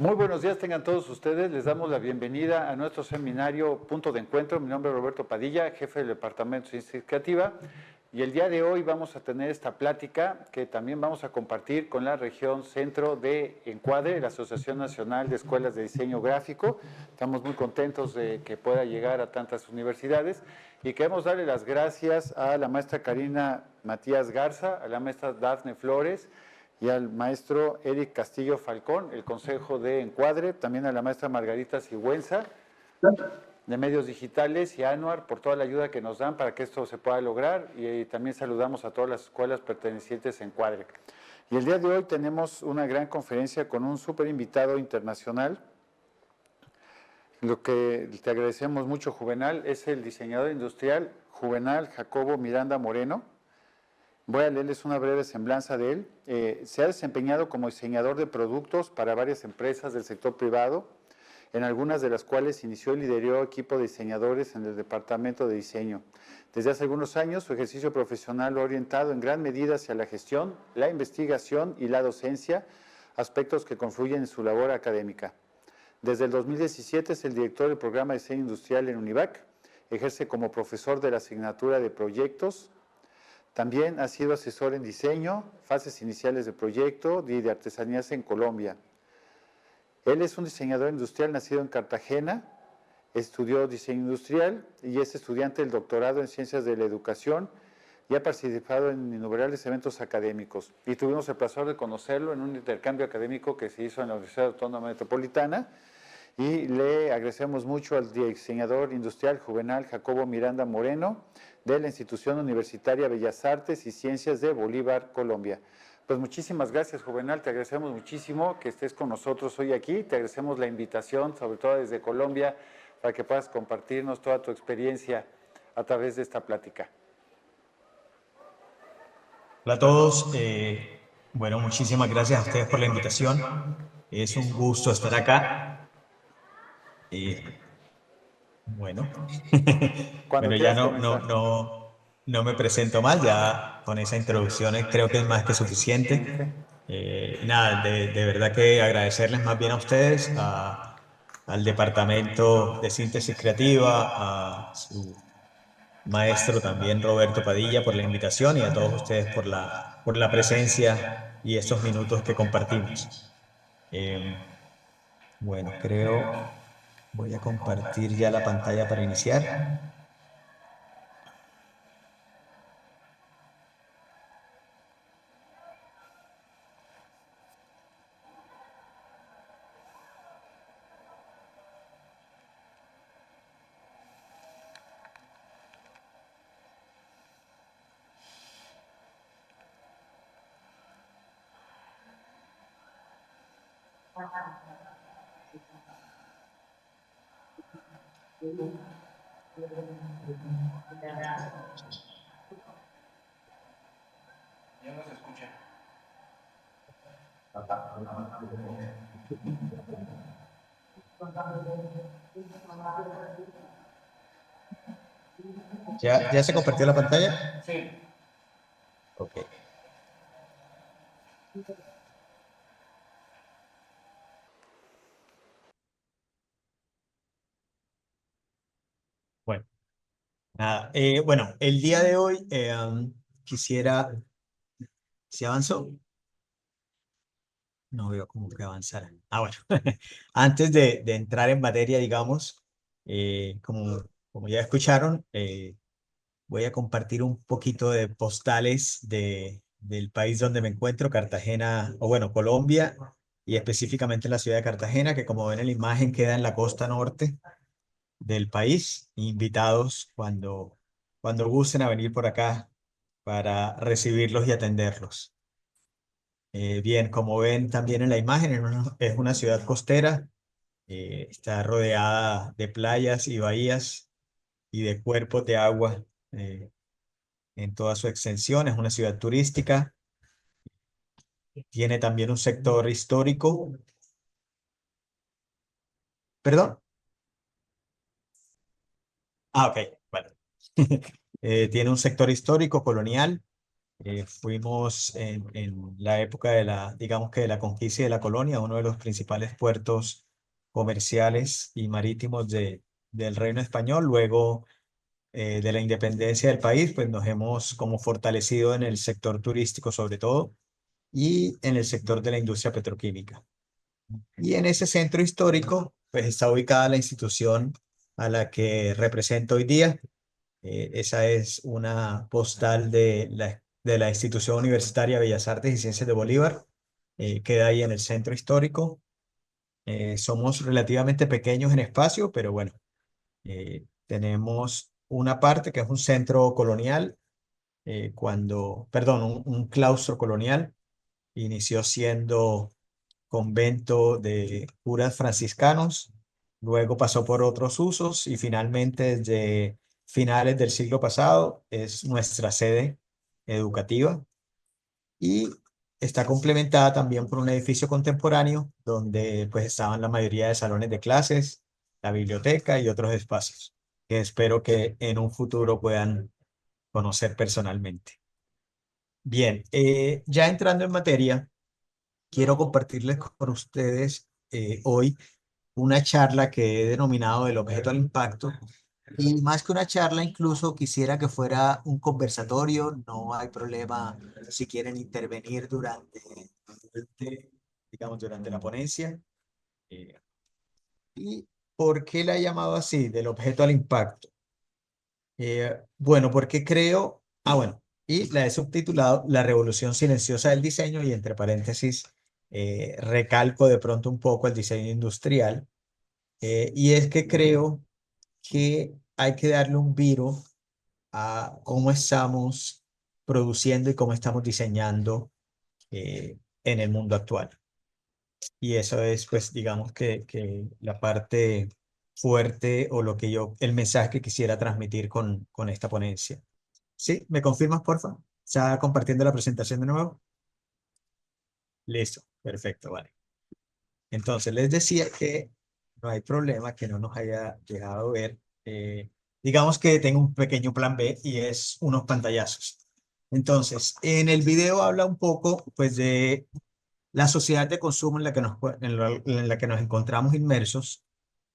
Muy buenos días tengan todos ustedes. Les damos la bienvenida a nuestro seminario Punto de Encuentro. Mi nombre es Roberto Padilla, jefe del Departamento de Ciencia Creativa. Y el día de hoy vamos a tener esta plática que también vamos a compartir con la región centro de Encuadre, la Asociación Nacional de Escuelas de Diseño Gráfico. Estamos muy contentos de que pueda llegar a tantas universidades y queremos darle las gracias a la maestra Karina Matías Garza, a la maestra Dafne Flores, y al maestro Eric Castillo Falcón, el Consejo de Encuadre, también a la maestra Margarita Sigüenza, de Medios Digitales, y a Anuar por toda la ayuda que nos dan para que esto se pueda lograr, y también saludamos a todas las escuelas pertenecientes a Encuadre. Y el día de hoy tenemos una gran conferencia con un súper invitado internacional. Lo que te agradecemos mucho, Juvenal, es el diseñador industrial Juvenal Jacobo Miranda Moreno. Voy a leerles una breve semblanza de él. Se ha desempeñado como diseñador de productos para varias empresas del sector privado, en algunas de las cuales inició y lideró equipo de diseñadores en el departamento de diseño. Desde hace algunos años, su ejercicio profesional lo ha orientado en gran medida hacia la gestión, la investigación y la docencia, aspectos que confluyen en su labor académica. Desde el 2017 es el director del programa de diseño industrial en UNIVAC, ejerce como profesor de la asignatura de proyectos. También ha sido asesor en diseño, fases iniciales de proyecto y de artesanías en Colombia. Él es un diseñador industrial nacido en Cartagena, estudió diseño industrial y es estudiante del doctorado en ciencias de la educación y ha participado en innumerables eventos académicos. Y tuvimos el placer de conocerlo en un intercambio académico que se hizo en la Universidad Autónoma Metropolitana. Y le agradecemos mucho al diseñador industrial Juvenal Jacobo Miranda Moreno de la Institución Universitaria Bellas Artes y Ciencias de Bolívar, Colombia. Pues muchísimas gracias, Juvenal, te agradecemos muchísimo que estés con nosotros hoy aquí, te agradecemos la invitación, sobre todo desde Colombia, para que puedas compartirnos toda tu experiencia a través de esta plática. Hola a todos. Bueno, muchísimas gracias a ustedes por la invitación. Es un gusto estar acá. Bueno, Cuando bueno, ya quieras comenzar. no me presento más, ya con esa introducción creo que es más que suficiente. Nada, de verdad que agradecerles más bien a ustedes, al Departamento de Síntesis Creativa, a su maestro también Roberto Padilla por la invitación y a todos ustedes por la presencia y estos minutos que compartimos. Bueno, creo voy a compartir ya la pantalla para iniciar. Ya no se escucha. ¿Ya se compartió la pantalla? Sí. Ok. Bueno, nada. Bueno, el día de hoy quisiera, ¿si avanzó? No veo cómo que avanzar. Ah, bueno. Antes de entrar en materia, digamos, como ya escucharon, voy a compartir un poquito de postales del país donde me encuentro, Cartagena, o bueno, Colombia, y específicamente la ciudad de Cartagena, que como ven en la imagen queda en la costa norte del país. Invitados cuando gusten a venir por acá para recibirlos y atenderlos. Bien, como ven también en la imagen, es una ciudad costera, está rodeada de playas y bahías y de cuerpos de agua en toda su extensión. Es una ciudad turística, tiene también un sector histórico. ¿Perdón? Ah, ok, bueno. Tiene un sector histórico colonial Fuimos en la época de digamos que de la conquista y de la colonia, uno de los principales puertos comerciales y marítimos del Reino Español. Luego de la independencia del país, pues nos hemos como fortalecido en el sector turístico sobre todo y en el sector de la industria petroquímica. Y en ese centro histórico, pues está ubicada la institución a la que represento hoy día. Esa es una postal de la institución universitaria Bellas Artes y Ciencias de Bolívar. Queda ahí en el centro histórico. Somos relativamente pequeños en espacio, pero bueno, tenemos una parte que es un centro colonial, perdón, un claustro colonial. Inició siendo convento de curas franciscanos, luego pasó por otros usos y finalmente desde finales del siglo pasado es nuestra sede educativa y está complementada también por un edificio contemporáneo donde pues estaban la mayoría de salones de clases, la biblioteca y otros espacios que espero que en un futuro puedan conocer personalmente. Bien, ya entrando en materia, quiero compartirles con ustedes hoy una charla que he denominado el objeto al impacto. Y más que una charla, incluso quisiera que fuera un conversatorio. No hay problema si quieren intervenir durante, digamos, durante la ponencia. Eh, ¿Y por qué la he llamado así, del objeto al impacto? Bueno, porque creo, bueno, y la he subtitulado La revolución silenciosa del diseño y entre paréntesis recalco de pronto un poco el diseño industrial. Y es que creo que hay que darle un viro a cómo estamos produciendo y cómo estamos diseñando en el mundo actual. Y eso es, pues, digamos que la parte fuerte o el mensaje que quisiera transmitir con esta ponencia. ¿Sí? ¿Me confirmas, porfa? ¿Está compartiendo la presentación de nuevo? Listo, perfecto, vale. Entonces, les decía que no hay problema que no nos haya dejado ver. Digamos que tengo un pequeño plan B y es unos pantallazos. Entonces, en el video habla un poco, pues, de la sociedad de consumo en la que nos encontramos inmersos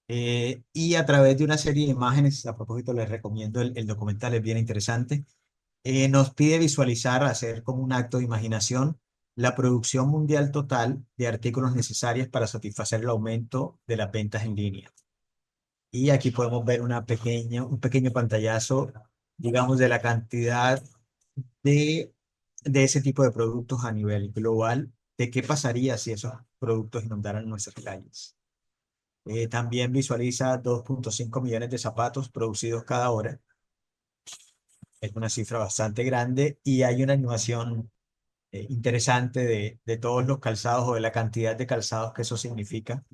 y a través de una serie de imágenes, a propósito, les recomiendo el documental, es bien interesante, nos pide visualizar, hacer como un acto de imaginación, la producción mundial total de artículos necesarios para satisfacer el aumento de las ventas en línea. Y aquí podemos ver un pequeño pantallazo, digamos, de la cantidad de, de ese tipo de productos a nivel global, de qué pasaría si esos productos inundaran nuestras calles. También visualiza 2,5 millones de zapatos producidos cada hora. Es una cifra bastante grande y hay una animación interesante de todos los calzados o de la cantidad de calzados que eso significa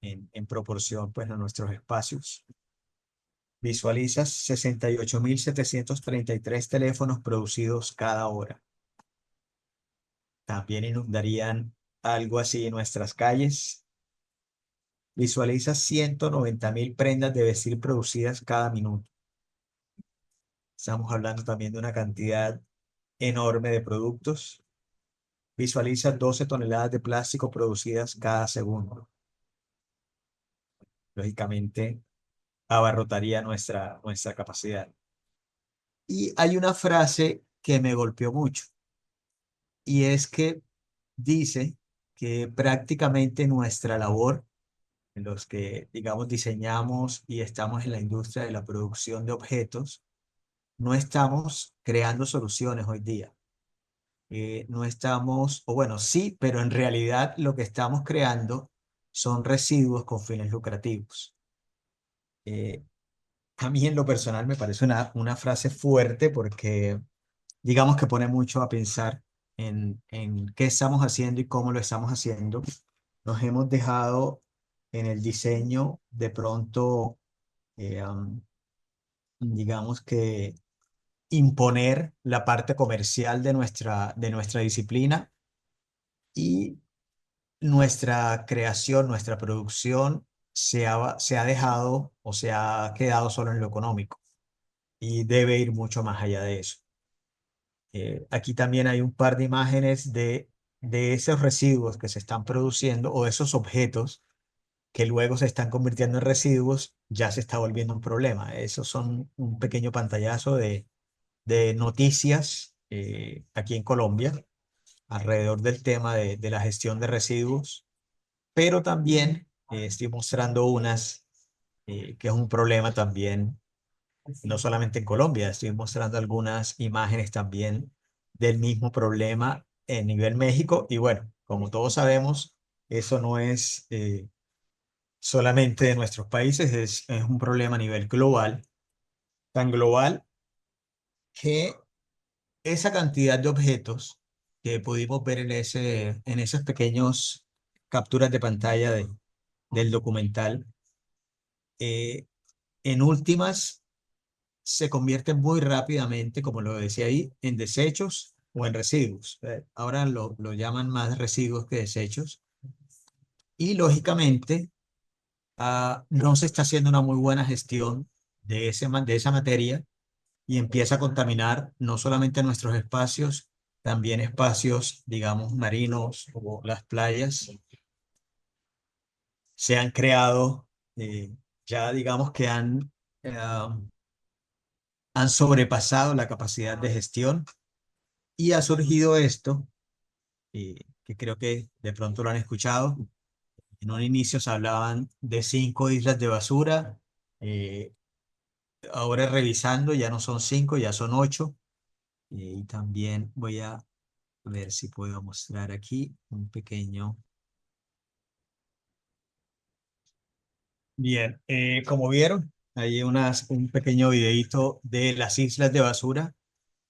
en proporción pues, a nuestros espacios. Visualizas 68.733 teléfonos producidos cada hora. También inundarían algo así en nuestras calles. Visualiza 190.000 prendas de vestir producidas cada minuto. Estamos hablando también de una cantidad enorme de productos. Visualiza 12 toneladas de plástico producidas cada segundo. Lógicamente, abarrotaría nuestra capacidad. Y hay una frase que me golpeó mucho, y es que dice que prácticamente nuestra labor, en los que, digamos, diseñamos y estamos en la industria de la producción de objetos, no estamos creando soluciones hoy día. No estamos, o bueno, sí, pero en realidad lo que estamos creando son residuos con fines lucrativos. Eh, a mí en lo personal me parece una frase fuerte porque digamos que pone mucho a pensar en qué estamos haciendo y cómo lo estamos haciendo. Nos hemos dejado en el diseño de pronto, digamos que imponer la parte comercial de nuestra disciplina y nuestra creación, nuestra producción se ha dejado o se ha quedado solo en lo económico y debe ir mucho más allá de eso. Aquí también hay un par de imágenes de esos residuos que se están produciendo o esos objetos que luego se están convirtiendo en residuos, ya se está volviendo un problema. Esos son un pequeño pantallazo de noticias aquí en Colombia alrededor del tema de la gestión de residuos, pero también estoy mostrando unas que es un problema también, no solamente en Colombia, estoy mostrando algunas imágenes también del mismo problema en nivel México y bueno, como todos sabemos, eso no es solamente de nuestros países, es un problema a nivel global, tan global que esa cantidad de objetos que pudimos ver en esos pequeños capturas de pantalla del documental, eh, en últimas se convierten muy rápidamente, como lo decía ahí, en desechos o en residuos. Ahora lo llaman más residuos que desechos y lógicamente no se está haciendo una muy buena gestión de esa materia y empieza a contaminar no solamente nuestros espacios, también espacios, digamos, marinos o las playas. Se han creado, ya digamos que han sobrepasado la capacidad de gestión y ha surgido esto, que creo que de pronto lo han escuchado. En un inicio se hablaban de 5 islas de basura, eh, ahora revisando ya no son 5, ya son 8. Y también voy a ver si puedo mostrar aquí un pequeño. Bien, como vieron, hay un pequeño videíto de las islas de basura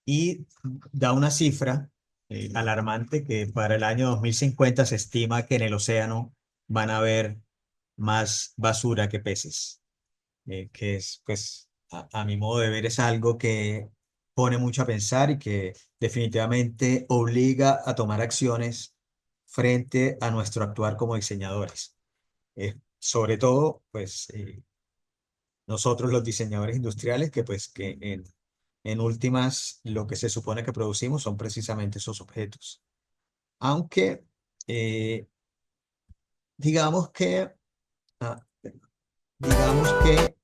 y da una cifra alarmante que para el año 2050 se estima que en el océano van a haber más basura que peces, que es, pues, a mi modo de ver, es algo que pone mucho a pensar y que definitivamente obliga a tomar acciones frente a nuestro actuar como diseñadores. Sobre todo, pues, nosotros los diseñadores industriales, que pues que en últimas lo que se supone que producimos son precisamente esos objetos. Aunque eh, digamos que, ah, digamos que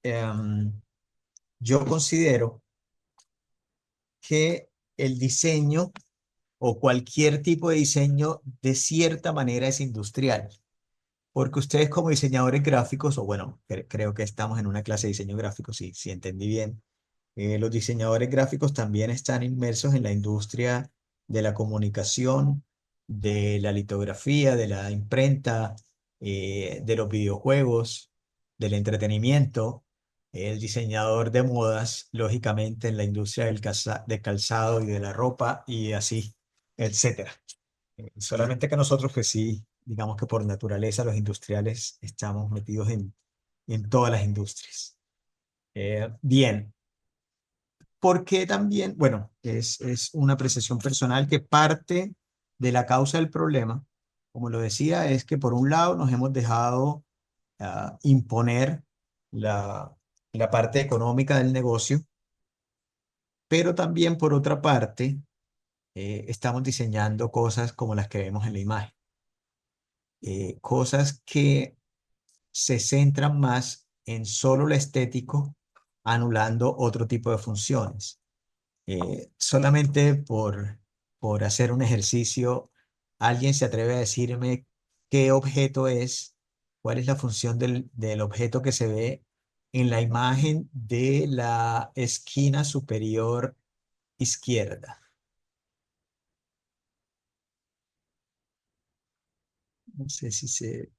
yo considero que el diseño o cualquier tipo de diseño de cierta manera es industrial. Porque ustedes como diseñadores gráficos, o bueno, creo que estamos en una clase de diseño gráfico, si entendí bien, los diseñadores gráficos también están inmersos en la industria de la comunicación, de la litografía, de la imprenta, de los videojuegos, del entretenimiento. El diseñador de modas, lógicamente, en la industria del calzado y de la ropa y así, etcétera. Solamente que nosotros, pues sí, digamos que por naturaleza los industriales estamos metidos en todas las industrias. Bien, porque también, bueno, es una apreciación personal que parte de la causa del problema, como lo decía, es que por un lado nos hemos dejado imponer la, la parte económica del negocio, pero también por otra parte estamos diseñando cosas como las que vemos en la imagen, cosas que se centran más en solo lo estético, anulando otro tipo de funciones. Solamente por hacer un ejercicio, alguien se atreve a decirme qué objeto es, cuál es la función del objeto que se ve en la imagen de la esquina superior izquierda. No sé si se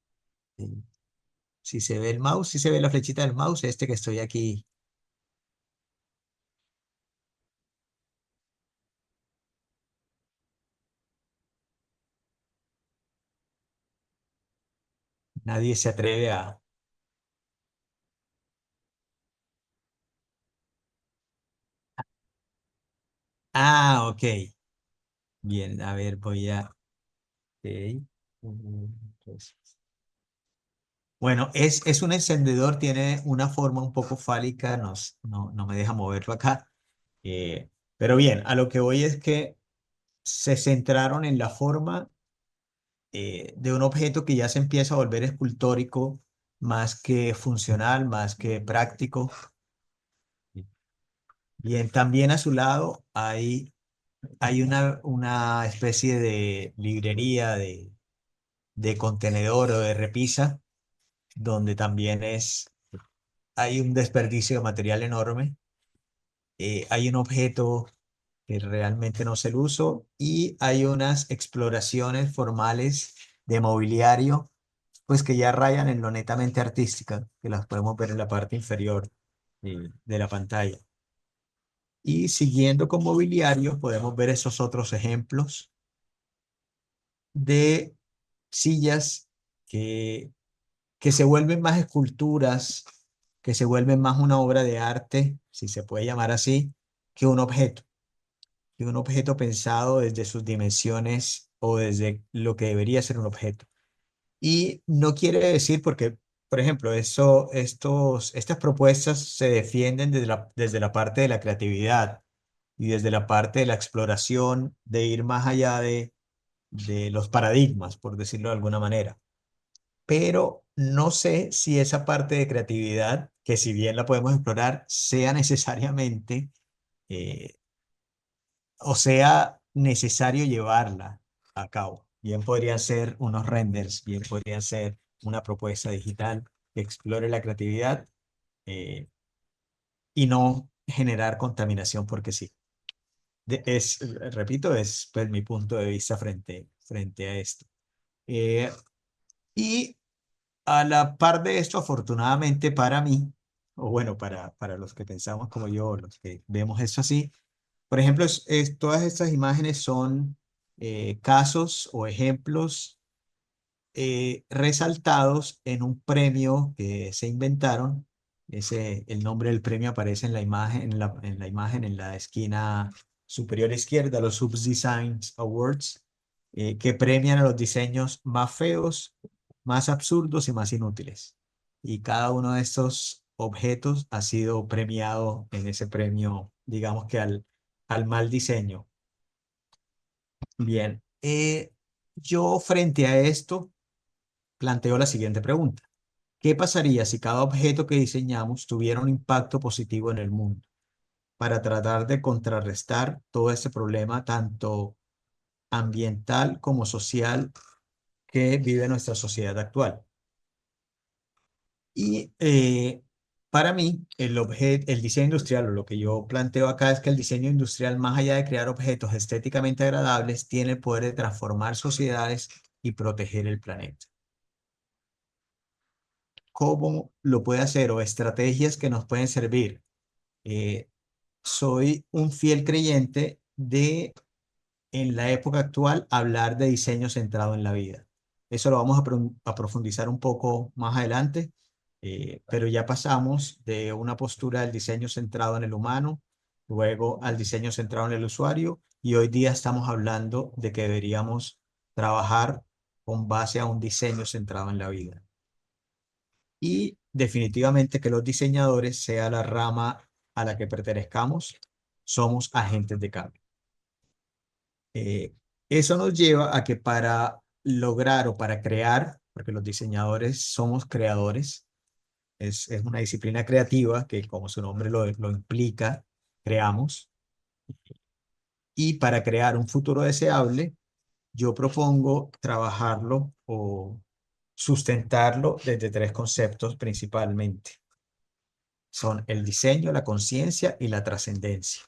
ve el mouse, si se ve la flechita del mouse, este que estoy aquí. Nadie se atreve a... Ah, ok. Bien, a ver, voy a... ok. Entonces, bueno, es un encendedor, tiene una forma un poco fálica, no me deja moverlo acá. Pero bien, a lo que voy es que se centraron en la forma de un objeto que ya se empieza a volver escultórico, más que funcional, más que práctico. Bien, también a su lado hay una especie de librería, de contenedor o de repisa, donde también hay un desperdicio de material enorme. Hay un objeto que realmente no sé el uso y hay unas exploraciones formales de mobiliario, pues que ya rayan en lo netamente artística, que las podemos ver en la parte inferior de la pantalla. Y siguiendo con mobiliario, podemos ver esos otros ejemplos de sillas que, que se vuelven más esculturas, que se vuelven más una obra de arte, si se puede llamar así, que un objeto. Que un objeto pensado desde sus dimensiones o desde lo que debería ser un objeto. Y no quiere decir porque, por ejemplo, estas propuestas se defienden desde la parte de la creatividad y desde la parte de la exploración, de ir más allá de los paradigmas, por decirlo de alguna manera. Pero no sé si esa parte de creatividad, que si bien la podemos explorar, sea necesariamente eh, o sea necesario llevarla a cabo. Bien podrían ser unos renders, bien podría ser una propuesta digital que explore la creatividad eh, y no generar contaminación porque sí. Repito, es pues, mi punto de vista frente a esto. Eh, y a la par de esto, afortunadamente para mí, o bueno, para los que pensamos como yo, los que vemos esto así, por ejemplo, todas estas imágenes son casos o ejemplos resaltados en un premio que se inventaron. El nombre del premio aparece en la imagen, en la imagen en la esquina superior izquierda, los Hubs Designs Awards, que premian a los diseños más feos, más absurdos y más inútiles. Y cada uno de estos objetos ha sido premiado en ese premio, digamos que al mal diseño. Bien, yo frente a esto planteo la siguiente pregunta. ¿Qué pasaría si cada objeto que diseñamos tuviera un impacto positivo en el mundo para tratar de contrarrestar todo este problema tanto ambiental como social que vive nuestra sociedad actual? Y para mí, el diseño industrial, o lo que yo planteo acá es que el diseño industrial, más allá de crear objetos estéticamente agradables, tiene el poder de transformar sociedades y proteger el planeta. ¿Cómo lo puede hacer o estrategias que nos pueden servir? Eh, Soy un fiel creyente de, en la época actual, hablar de diseño centrado en la vida. Eso lo vamos a profundizar un poco más adelante, pero ya pasamos de una postura del diseño centrado en el humano, luego al diseño centrado en el usuario, y hoy día estamos hablando de que deberíamos trabajar con base a un diseño centrado en la vida. Y definitivamente que los diseñadores, sea la rama a la que pertenezcamos, somos agentes de cambio. Eh, Eso nos lleva a que para lograr o para crear, porque los diseñadores somos creadores, es una disciplina creativa que como su nombre lo implica, creamos. Y para crear un futuro deseable, yo propongo trabajarlo o sustentarlo desde tres conceptos principalmente. Son el diseño, la conciencia y la trascendencia.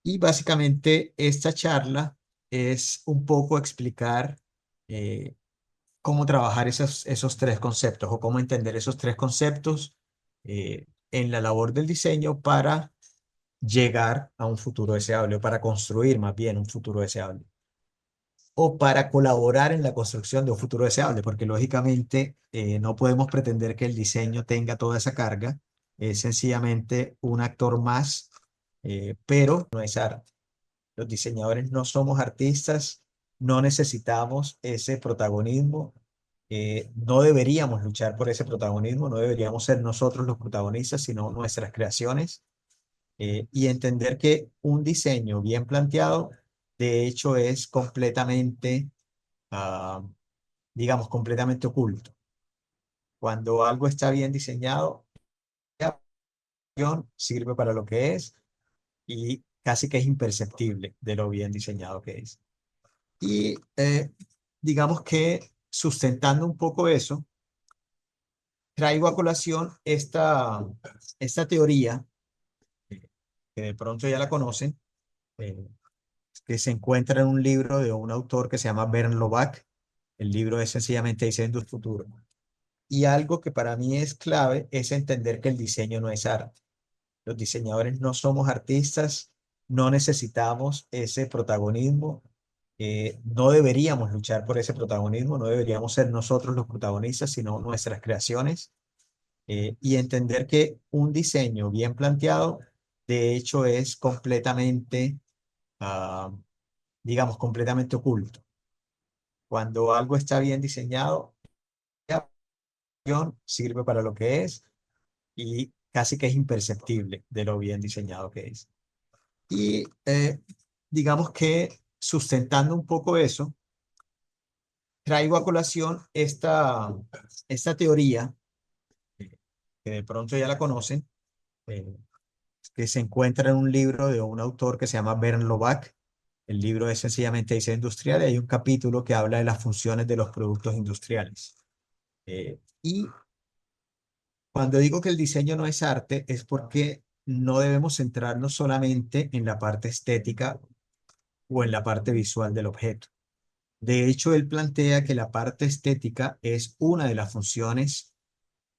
Y básicamente esta charla es un poco explicar eh, cómo trabajar esos tres conceptos o cómo entender esos tres conceptos en la labor del diseño para llegar a un futuro deseable o para construir más bien un futuro deseable o para colaborar en la construcción de un futuro deseable, porque lógicamente no podemos pretender que el diseño tenga toda esa carga, es sencillamente un actor más, pero no es arte. Los diseñadores no somos artistas, no necesitamos ese protagonismo, no deberíamos luchar por ese protagonismo, no deberíamos ser nosotros los protagonistas, sino nuestras creaciones. y entender que un diseño bien planteado, de hecho, es completamente, ah, digamos, completamente oculto. Cuando algo está bien diseñado, la acción sirve para lo que es y casi que es imperceptible de lo bien diseñado que es. Y digamos que sustentando un poco eso, traigo a colación esta teoría, que de pronto ya la conocen, eh, que se encuentra en un libro de un autor que se llama Bern Lobach. El libro es sencillamente Diseño del Futuro. Y algo que para mí es clave es entender que el diseño no es arte. Los diseñadores no somos artistas, no necesitamos ese protagonismo, no deberíamos luchar por ese protagonismo, no deberíamos ser nosotros los protagonistas, sino nuestras creaciones, y entender que un diseño bien planteado, de hecho, es completamente, ah, digamos, completamente oculto. Cuando algo está bien diseñado, la acción sirve para lo que es y casi que es imperceptible de lo bien diseñado que es. Y digamos que sustentando un poco eso, traigo a colación esta teoría, que de pronto ya la conocen, eh, que se encuentra en un libro de un autor que se llama Bern Lobach. El libro es sencillamente Diseño Industrial y hay un capítulo que habla de las funciones de los productos industriales. Y cuando digo que el diseño no es arte, es porque no debemos centrarnos solamente en la parte estética o en la parte visual del objeto. De hecho, él plantea que la parte estética es una de las funciones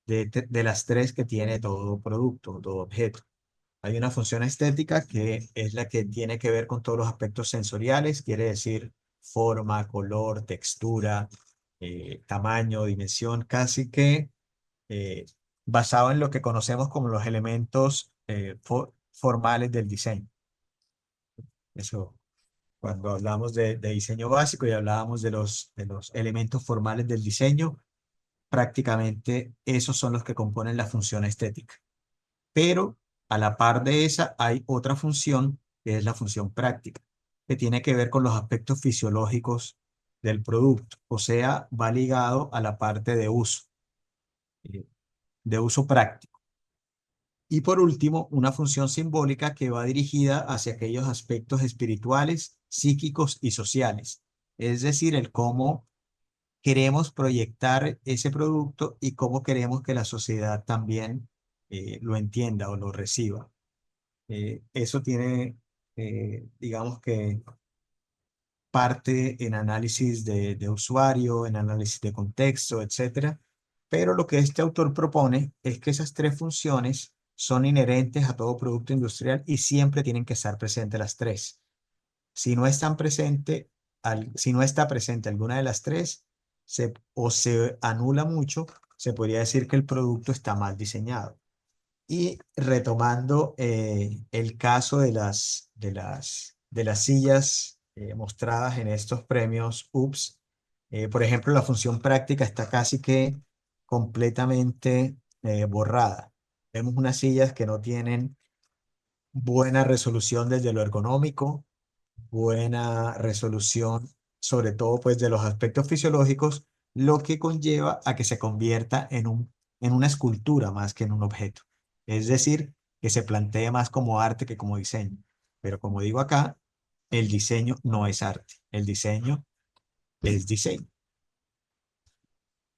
de las tres que tiene todo producto, todo objeto. Hay una función estética que es la que tiene que ver con todos los aspectos sensoriales, quiere decir forma, color, textura, tamaño, dimensión, casi que eh, basado en lo que conocemos como los elementos formales del diseño. Eso, cuando hablamos de diseño básico y hablábamos de los elementos formales del diseño, prácticamente esos son los que componen la función estética. Pero a la par de esa hay otra función, que es la función práctica, que tiene que ver con los aspectos fisiológicos del producto, o sea, va ligado a la parte eh, de uso práctico. Y por último, una función simbólica que va dirigida hacia aquellos aspectos espirituales, psíquicos y sociales, es decir, el cómo queremos proyectar ese producto y cómo queremos que la sociedad también lo entienda o lo reciba. Eso tiene, digamos que, parte en análisis de usuario, en análisis de contexto, etcétera. Pero lo que este autor propone es que esas tres funciones son inherentes a todo producto industrial y siempre tienen que estar presentes las tres. Si no están presente, si no está presente alguna de las tres, o se anula mucho, se podría decir que el producto está mal diseñado. Y retomando el caso de las sillas mostradas en estos premios UPS, por ejemplo, la función práctica está casi que completamente borrada. Vemos unas sillas que no tienen buena resolución desde lo ergonómico, buena resolución, sobre todo pues de los aspectos fisiológicos, lo que conlleva a que se convierta en una escultura más que en un objeto. Es decir, que se plantee más como arte que como diseño. Pero como digo acá, el diseño no es arte, el diseño es diseño.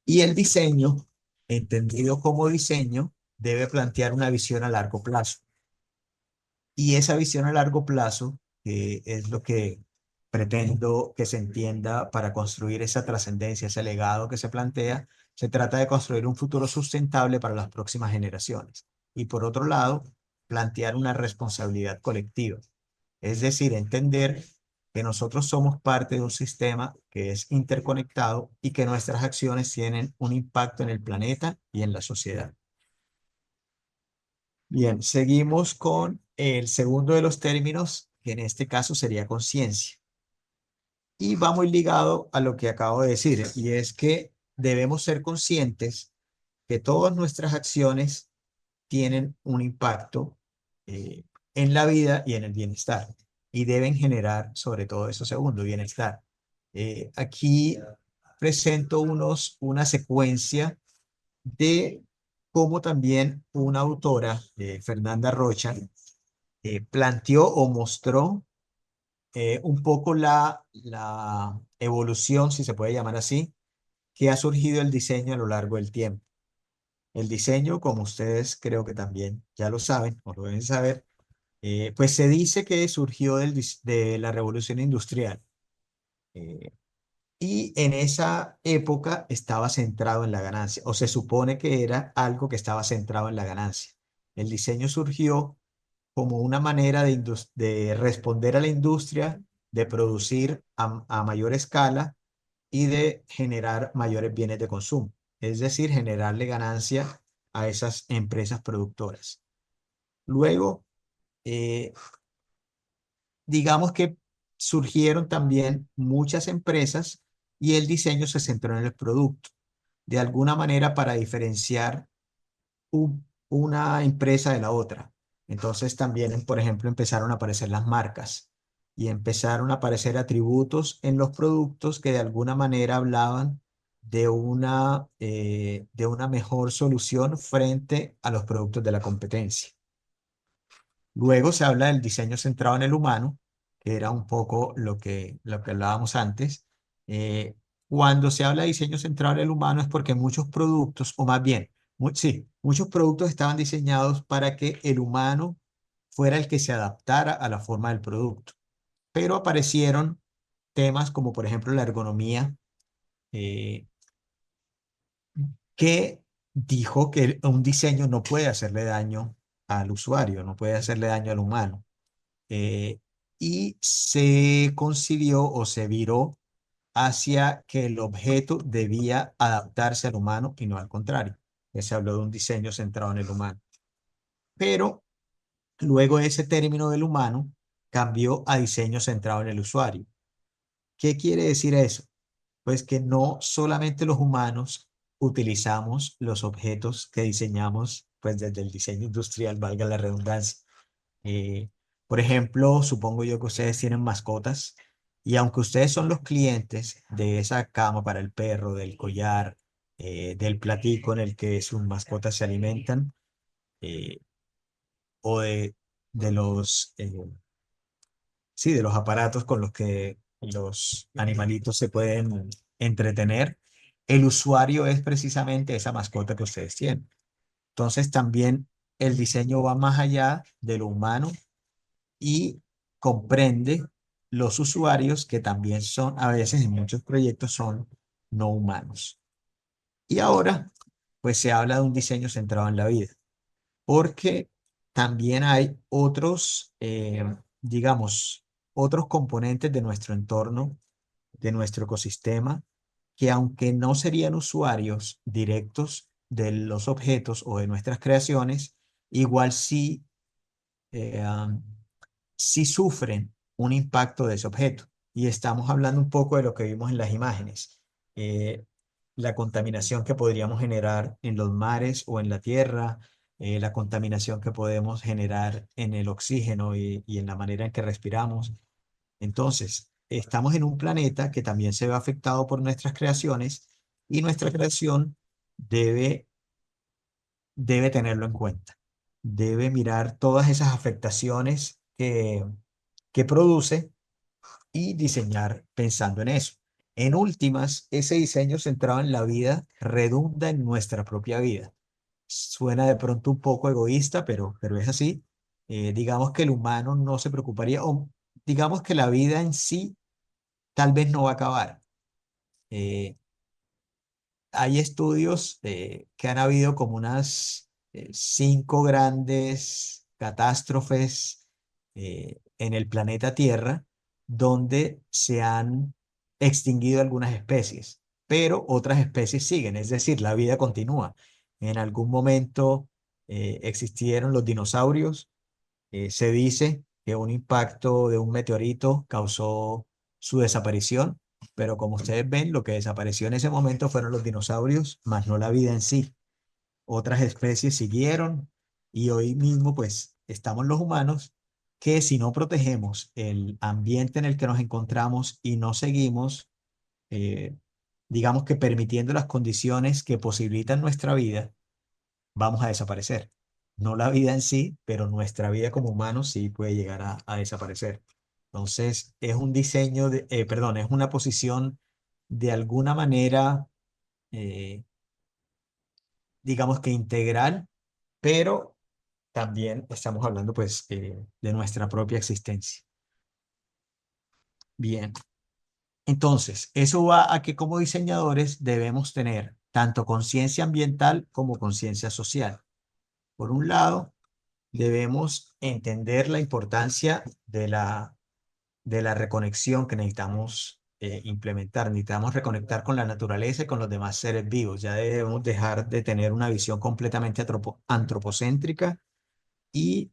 Y el diseño, entendido como diseño, debe plantear una visión a largo plazo. Y esa visión a largo plazo es lo que pretendo que se entienda para construir esa trascendencia, ese legado que se plantea. Se trata de construir un futuro sustentable para las próximas generaciones. Y por otro lado, plantear una responsabilidad colectiva. Es decir, entender que nosotros somos parte de un sistema que es interconectado y que nuestras acciones tienen un impacto en el planeta y en la sociedad. Bien, seguimos con el segundo de los términos, que en este caso sería conciencia. Y va muy ligado a lo que acabo de decir, y es que debemos ser conscientes que todas nuestras acciones tienen un impacto en la vida y en el bienestar. Y deben generar sobre todo eso segundo, bienestar. Aquí presento una secuencia de cómo también una autora, Fernanda Rocha, planteó o mostró un poco la evolución, si se puede llamar así, que ha surgido el diseño a lo largo del tiempo. El diseño, como ustedes creo que también ya lo saben o lo deben saber, pues se dice que surgió de la revolución industrial. eh, y en esa época estaba centrado en la ganancia, o se supone que era algo que estaba centrado en la ganancia. El diseño surgió como una manera de responder a la industria, de producir a mayor escala y de generar mayores bienes de consumo, es decir, generarle ganancia a esas empresas productoras. Luego, eh, digamos que surgieron también muchas empresas y el diseño se centró en el producto, de alguna manera para diferenciar una empresa de la otra. Entonces también, por ejemplo, empezaron a aparecer las marcas y empezaron a aparecer atributos en los productos que de alguna manera hablaban de una mejor solución frente a los productos de la competencia. Luego se habla del diseño centrado en el humano, que era un poco lo que hablábamos antes. Eh, Cuando se habla de diseño centrado en el humano es porque muchos productos, o más bien, sí, muchos productos estaban diseñados para que el humano fuera el que se adaptara a la forma del producto. Pero aparecieron temas como por ejemplo la ergonomía, eh, que dijo que un diseño no puede hacerle daño al usuario, no puede hacerle daño al humano. eh, y se concibió o se viró hacia que el objeto debía adaptarse al humano y no al contrario. Se habló de un diseño centrado en el humano. Pero luego ese término del humano cambió a diseño centrado en el usuario. ¿Qué quiere decir eso? Pues que no solamente los humanos utilizamos los objetos que diseñamos, pues desde el diseño industrial, valga la redundancia. Eh, por ejemplo, supongo yo que ustedes tienen mascotas y aunque ustedes son los clientes de esa cama para el perro, del collar, del platico en el que sus mascotas se alimentan, eh, o de sí, de los aparatos con los que los animalitos se pueden entretener, el usuario es precisamente esa mascota que ustedes tienen. Entonces también el diseño va más allá de lo humano y comprende los usuarios que también son, a veces en muchos proyectos son no humanos. Y ahora, pues se habla de un diseño centrado en la vida, porque también hay otros, digamos, otros componentes de nuestro entorno, de nuestro ecosistema, que aunque no serían usuarios directos de los objetos o de nuestras creaciones, igual sí eh, si sufren un impacto de ese objeto. Y estamos hablando un poco de lo que vimos en las imágenes. Eh, la contaminación que podríamos generar en los mares o en la tierra, la contaminación que podemos generar en el oxígeno y en la manera en que respiramos. Entonces, estamos en un planeta que también se ve afectado por nuestras creaciones y nuestra creación debe debe tenerlo en cuenta. Debe mirar todas esas afectaciones que produce y diseñar pensando en eso. En últimas, ese diseño centrado en la vida redunda en nuestra propia vida. Suena de pronto un poco egoísta, pero es así. Digamos que el humano no se preocuparía, o digamos que la vida en sí tal vez no va a acabar. Eh, Hay estudios que han habido como unas 5 grandes catástrofes en el planeta Tierra donde se han extinguido algunas especies, pero otras especies siguen, es decir, la vida continúa. En algún momento existieron los dinosaurios. Se dice que un impacto de un meteorito causó su desaparición, pero como ustedes ven, lo que desapareció en ese momento fueron los dinosaurios, más no la vida en sí. Otras especies siguieron y hoy mismo pues estamos los humanos que si no protegemos el ambiente en el que nos encontramos y no seguimos, eh, digamos que permitiendo las condiciones que posibilitan nuestra vida, vamos a desaparecer. No la vida en sí, pero nuestra vida como humanos sí puede llegar a desaparecer. Entonces, es un diseño perdón, es una posición de alguna manera, eh, digamos que integral, pero también estamos hablando pues de nuestra propia existencia. Bien, entonces, eso va a que como diseñadores debemos tener tanto conciencia ambiental como conciencia social. Por un lado, debemos entender la importancia de la reconexión que necesitamos implementar. Necesitamos reconectar con la naturaleza y con los demás seres vivos. Ya debemos dejar de tener una visión completamente antropocéntrica y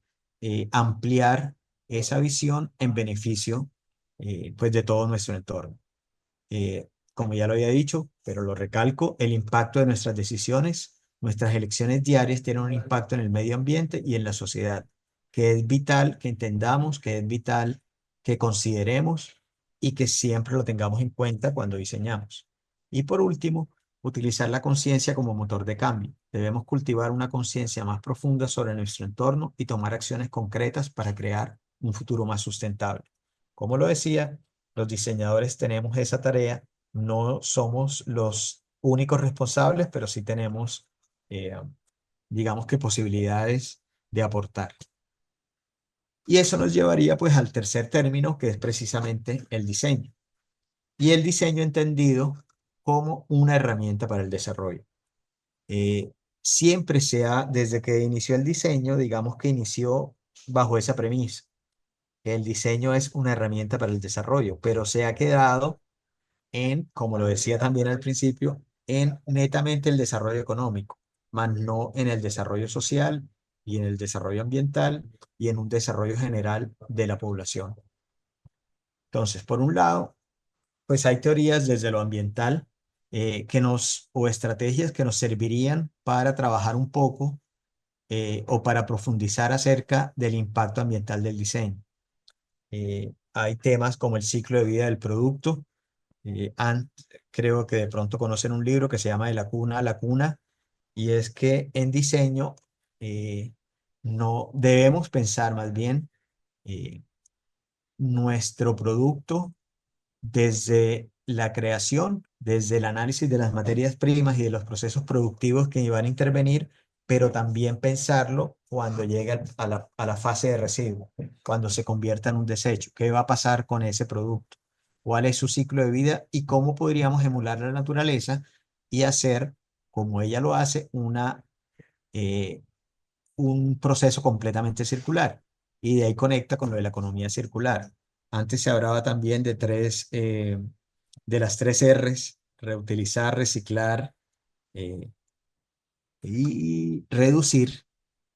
ampliar esa visión en beneficio pues de todo nuestro entorno. Como ya lo había dicho, pero lo recalco, el impacto de nuestras decisiones, nuestras elecciones diarias tienen un impacto en el medio ambiente y en la sociedad, que es vital que entendamos, que es vital que consideremos y que siempre lo tengamos en cuenta cuando diseñamos. Y por último, utilizar la conciencia como motor de cambio. Debemos cultivar una conciencia más profunda sobre nuestro entorno y tomar acciones concretas para crear un futuro más sustentable. Como lo decía, los diseñadores tenemos esa tarea, no somos los únicos responsables, pero sí tenemos, eh, digamos que posibilidades de aportar. Y eso nos llevaría pues al tercer término, que es precisamente el diseño. Y el diseño entendido como una herramienta para el desarrollo. Eh, Siempre desde que inició el diseño, digamos que inició bajo esa premisa. El diseño es una herramienta para el desarrollo, pero se ha quedado en, como lo decía también al principio, en netamente el desarrollo económico, más no en el desarrollo social y en el desarrollo ambiental y en un desarrollo general de la población. Entonces, por un lado, pues hay teorías desde lo ambiental o estrategias que nos servirían para trabajar un poco o para profundizar acerca del impacto ambiental del diseño. Hay temas como el ciclo de vida del producto. Eh, an- Creo que de pronto conocen un libro que se llama De la cuna a la cuna, y es que en diseño eh, no debemos pensar más bien eh, nuestro producto desde la creación, desde el análisis de las materias primas y de los procesos productivos que van a intervenir, pero también pensarlo cuando llegue a la fase de residuo, cuando se convierta en un desecho. ¿Qué va a pasar con ese producto? ¿Cuál es su ciclo de vida y cómo podríamos emular la naturaleza y hacer, como ella lo hace, eh, un proceso completamente circular? Y de ahí conecta con lo de la economía circular. Antes se hablaba también de las tres R's: reutilizar, reciclar eh, y reducir,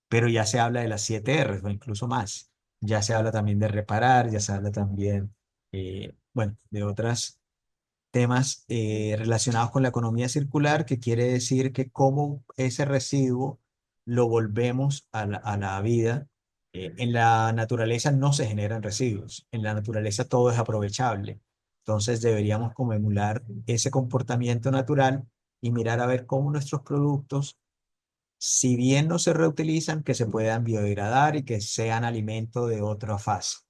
pero ya se habla de las siete R's o incluso más. Ya se habla también de reparar, ya se habla también, bueno, de otros temas relacionados con la economía circular, que quiere decir que cómo ese residuo lo volvemos a la vida. En la naturaleza no se generan residuos, en la naturaleza todo es aprovechable. Entonces deberíamos como emular ese comportamiento natural y mirar a ver cómo nuestros productos, si bien no se reutilizan, que se puedan biodegradar y que sean alimento de otra fase.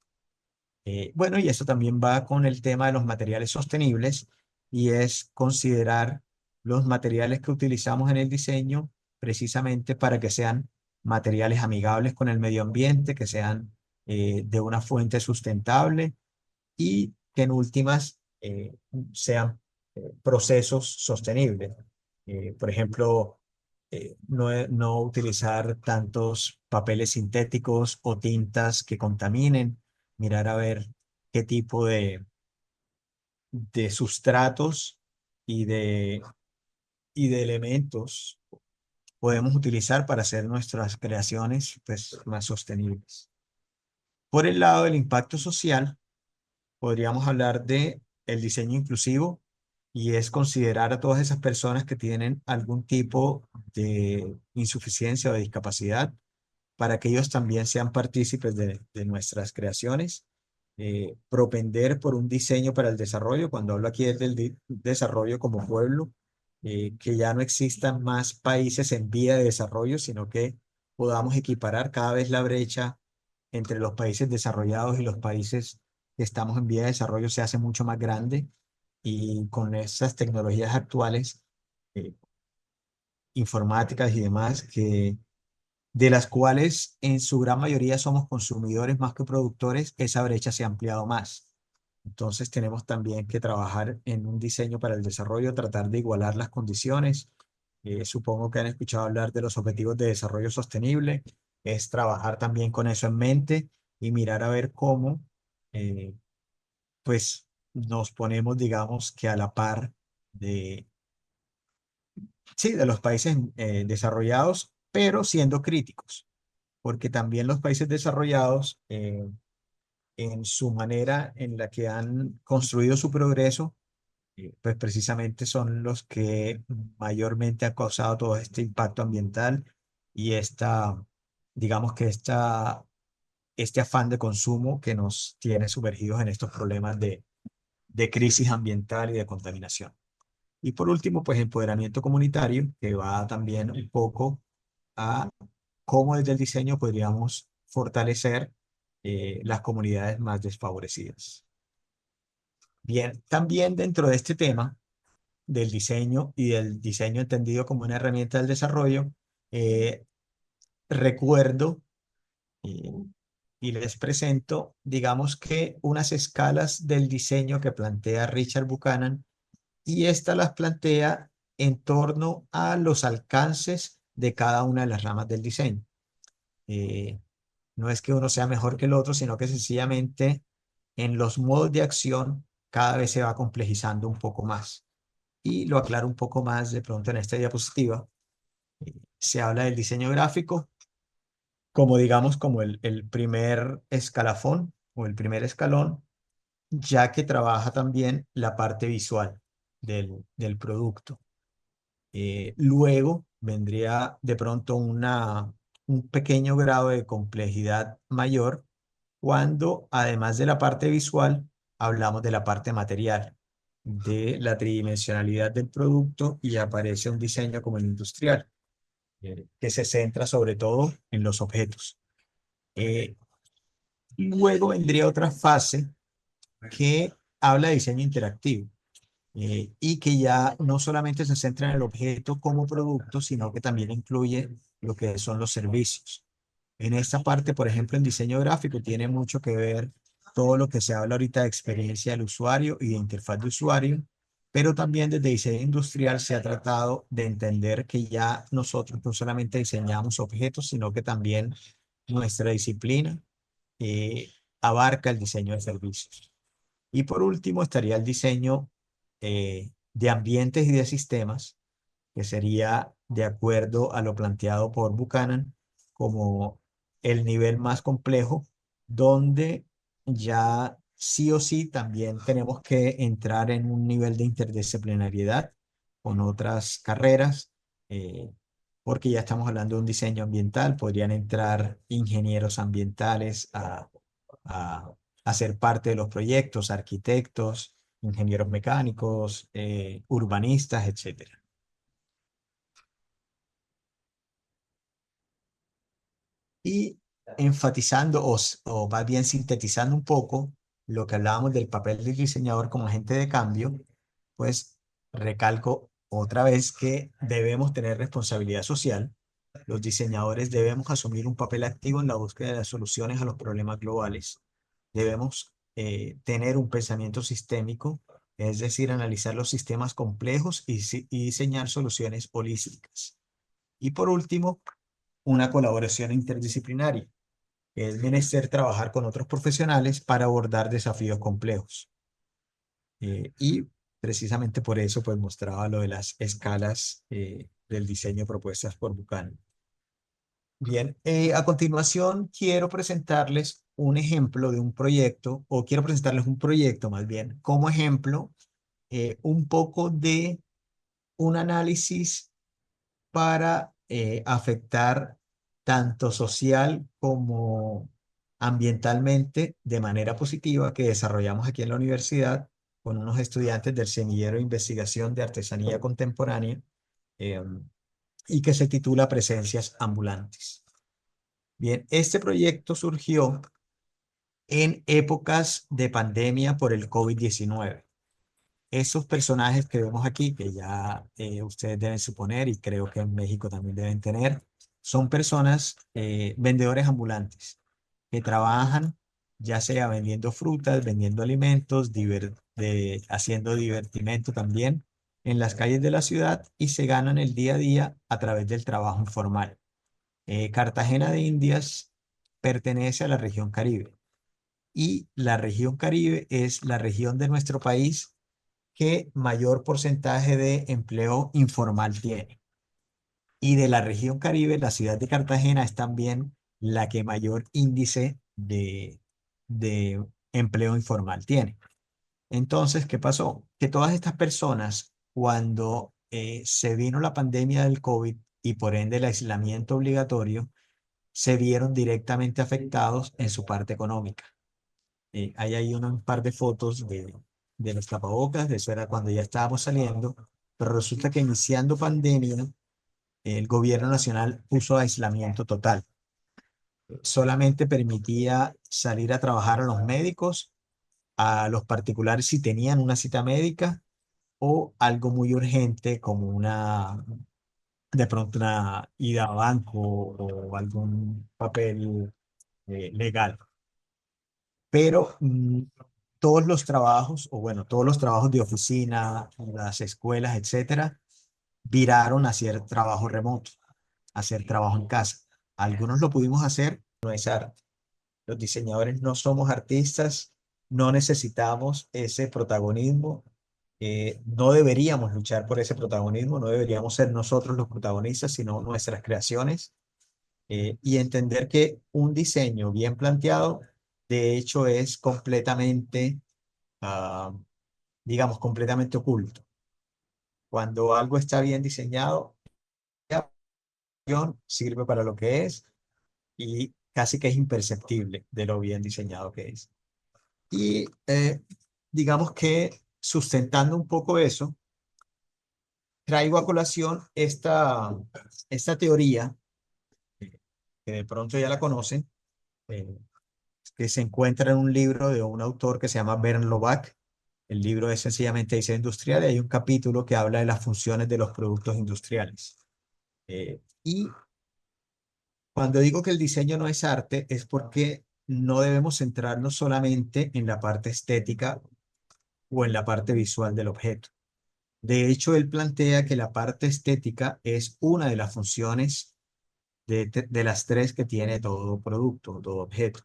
Bueno, y eso también va con el tema de los materiales sostenibles, y es considerar los materiales que utilizamos en el diseño precisamente para que sean materiales amigables con el medio ambiente, que sean de una fuente sustentable y que en últimas sean procesos sostenibles. Por ejemplo, no utilizar tantos papeles sintéticos o tintas que contaminen, mirar a ver qué tipo de sustratos y y de elementos podemos utilizar para hacer nuestras creaciones pues, más sostenibles. Por el lado del impacto social, podríamos hablar de el diseño inclusivo, y es considerar a todas esas personas que tienen algún tipo de insuficiencia o de discapacidad, para que ellos también sean partícipes de nuestras creaciones. Propender por un diseño para el desarrollo, cuando hablo aquí es del desarrollo como pueblo, que ya no existan más países en vía de desarrollo, sino que podamos equiparar cada vez la brecha entre los países desarrollados y los países que estamos en vía de desarrollo se hace mucho más grande y con esas tecnologías actuales, eh, informáticas y demás, de las cuales en su gran mayoría somos consumidores más que productores, esa brecha se ha ampliado más. Entonces tenemos también que trabajar en un diseño para el desarrollo, tratar de igualar las condiciones. Supongo que han escuchado hablar de los objetivos de desarrollo sostenible. Es trabajar también con eso en mente y mirar a ver cómo, eh, pues, nos ponemos, digamos, que a la par de, sí, de los países desarrollados, pero siendo críticos, porque también los países desarrollados, en su manera en la que han construido su progreso, pues precisamente son los que mayormente han causado todo este impacto ambiental y digamos que este afán de consumo que nos tiene sumergidos en estos problemas de crisis ambiental y de contaminación. Y por último, pues empoderamiento comunitario, que va también un poco a cómo desde el diseño podríamos fortalecer las comunidades más desfavorecidas. Bien, también dentro de este tema del diseño y del diseño entendido como una herramienta del desarrollo, eh, recuerdo eh, y les presento, digamos que unas escalas del diseño que plantea Richard Buchanan y esta las plantea en torno a los alcances de cada una de las ramas del diseño. Eh, no es que uno sea mejor que el otro, sino que sencillamente en los modos de acción cada vez se va complejizando un poco más. Y lo aclaro un poco más de pronto en esta diapositiva. Se habla del diseño gráfico como, digamos, como el primer escalafón o el primer escalón, ya que trabaja también la parte visual del producto. Luego vendría de pronto un pequeño grado de complejidad mayor cuando, además de la parte visual, hablamos de la parte material, de la tridimensionalidad del producto y aparece un diseño como el industrial, que se centra sobre todo en los objetos. Eh, Luego vendría otra fase que habla de diseño interactivo, y que ya no solamente se centra en el objeto como producto, sino que también incluye lo que son los servicios. En esta parte, por ejemplo, en diseño gráfico tiene mucho que ver todo lo que se habla ahorita de experiencia del usuario y de interfaz de usuario, pero también desde diseño industrial se ha tratado de entender que ya nosotros no solamente diseñamos objetos, sino que también nuestra disciplina eh, abarca el diseño de servicios. Y por último estaría el diseño de ambientes y de sistemas, que sería de acuerdo a lo planteado por Buchanan como el nivel más complejo, donde ya sí o sí también tenemos que entrar en un nivel de interdisciplinariedad con otras carreras, eh, porque ya estamos hablando de un diseño ambiental, podrían entrar ingenieros ambientales a, a ser parte de los proyectos, arquitectos, ingenieros mecánicos, urbanistas, etcétera. Y enfatizando o más bien sintetizando un poco lo que hablábamos del papel del diseñador como agente de cambio, pues recalco otra vez que debemos tener responsabilidad social. Los diseñadores debemos asumir un papel activo en la búsqueda de las soluciones a los problemas globales. Debemos tener un pensamiento sistémico, es decir, analizar los sistemas complejos y diseñar soluciones holísticas. Y por último, una colaboración interdisciplinaria. Es menester trabajar con otros profesionales para abordar desafíos complejos. Y precisamente por eso pues mostraba lo de las escalas del diseño propuestas por Buchanan. Bien, a continuación quiero presentarles un ejemplo de un proyecto, o quiero presentarles un proyecto más bien, como ejemplo, un poco de un análisis para afectar tanto social como ambientalmente, de manera positiva, que desarrollamos aquí en la universidad con unos estudiantes del Semillero de Investigación de Artesanía Contemporánea, eh, y que se titula Presencias Ambulantes. Bien, este proyecto surgió en épocas de pandemia por el COVID-19. Esos personajes que vemos aquí, que ya ustedes deben suponer y creo que en México también deben tener, son personas, vendedores ambulantes, que trabajan ya sea vendiendo frutas, vendiendo alimentos, haciendo divertimento también en las calles de la ciudad y se ganan el día a día a través del trabajo informal. Cartagena de Indias pertenece a la región Caribe y la región Caribe es la región de nuestro país que mayor porcentaje de empleo informal tiene. Y de la región Caribe, la ciudad de Cartagena es también la que mayor índice de empleo informal tiene. Entonces, ¿qué pasó? Que todas estas personas, cuando se vino la pandemia del COVID y por ende el aislamiento obligatorio, se vieron directamente afectados en su parte económica. Hay ahí un par de fotos de los tapabocas, de eso era cuando ya estábamos saliendo, pero resulta que iniciando pandemia, el gobierno nacional puso aislamiento total. Solamente permitía salir a trabajar a los médicos, a los particulares si tenían una cita médica o algo muy urgente como de pronto una ida a banco o algún papel legal. Pero todos los trabajos, o bueno, todos los trabajos de oficina, las escuelas, etcétera, viraron a hacer trabajo remoto, a hacer trabajo en casa. Algunos lo pudimos hacer, no es arte. Los diseñadores no somos artistas, no necesitamos ese protagonismo, no deberíamos luchar por ese protagonismo, no deberíamos ser nosotros los protagonistas, sino nuestras creaciones, y entender que un diseño bien planteado, de hecho, es completamente, ah, digamos, completamente oculto. Cuando algo está bien diseñado, la acción sirve para lo que es y casi que es imperceptible de lo bien diseñado que es. Y digamos que sustentando un poco eso, traigo a colación esta teoría, que de pronto ya la conocen, eh, que se encuentra en un libro de un autor que se llama Bernd Lobach. El libro es sencillamente Diseño Industrial y hay un capítulo que habla de las funciones de los productos industriales. Y cuando digo que el diseño no es arte, es porque no debemos centrarnos solamente en la parte estética o en la parte visual del objeto. De hecho, él plantea que la parte estética es una de las funciones de las tres que tiene todo producto, todo objeto.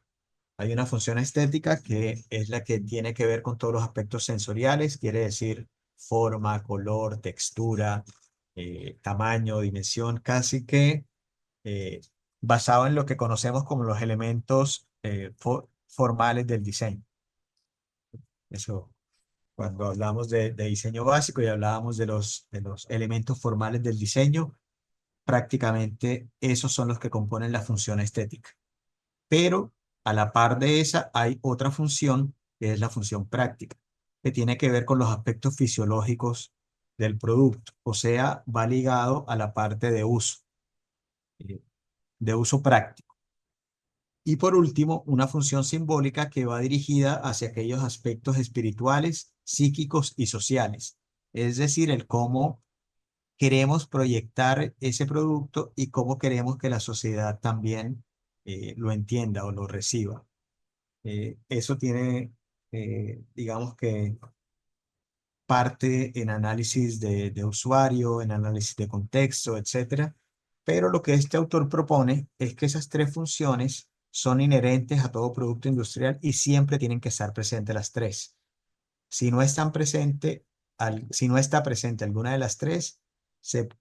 Hay una función estética que es la que tiene que ver con todos los aspectos sensoriales, quiere decir forma, color, textura, tamaño, dimensión, casi que eh, basado en lo que conocemos como los elementos formales del diseño. Eso, cuando hablamos de diseño básico y hablábamos de los elementos formales del diseño, prácticamente esos son los que componen la función estética. Pero a la par de esa hay otra función, que es la función práctica, que tiene que ver con los aspectos fisiológicos del producto, o sea, va ligado a la parte eh, de uso práctico. Y por último, una función simbólica que va dirigida hacia aquellos aspectos espirituales, psíquicos y sociales, es decir, el cómo queremos proyectar ese producto y cómo queremos que la sociedad también lo entienda o lo reciba. Eso tiene, digamos que, parte en análisis de usuario, en análisis de contexto, etcétera. Pero lo que este autor propone es que esas tres funciones son inherentes a todo producto industrial y siempre tienen que estar presentes las tres. Si no están presente, si no está presente alguna de las tres,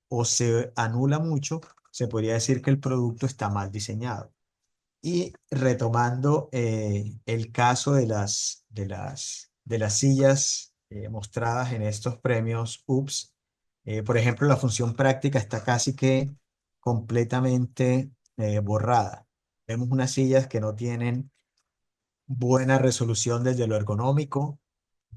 o se anula mucho, se podría decir que el producto está mal diseñado. Y retomando el caso de las sillas mostradas en estos premios UPS, por ejemplo, la función práctica está casi que completamente borrada. Vemos unas sillas que no tienen buena resolución desde lo ergonómico,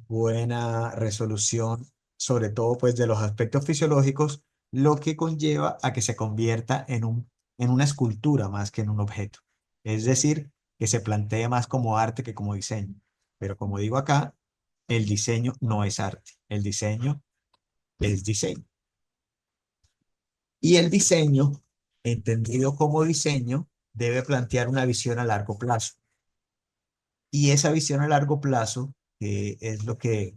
buena resolución, sobre todo pues de los aspectos fisiológicos, lo que conlleva a que se convierta en una escultura más que en un objeto. Es decir, que se plantee más como arte que como diseño. Pero como digo acá, el diseño no es arte, el diseño es diseño. Y el diseño, entendido como diseño, debe plantear una visión a largo plazo. Y esa visión a largo plazo es lo que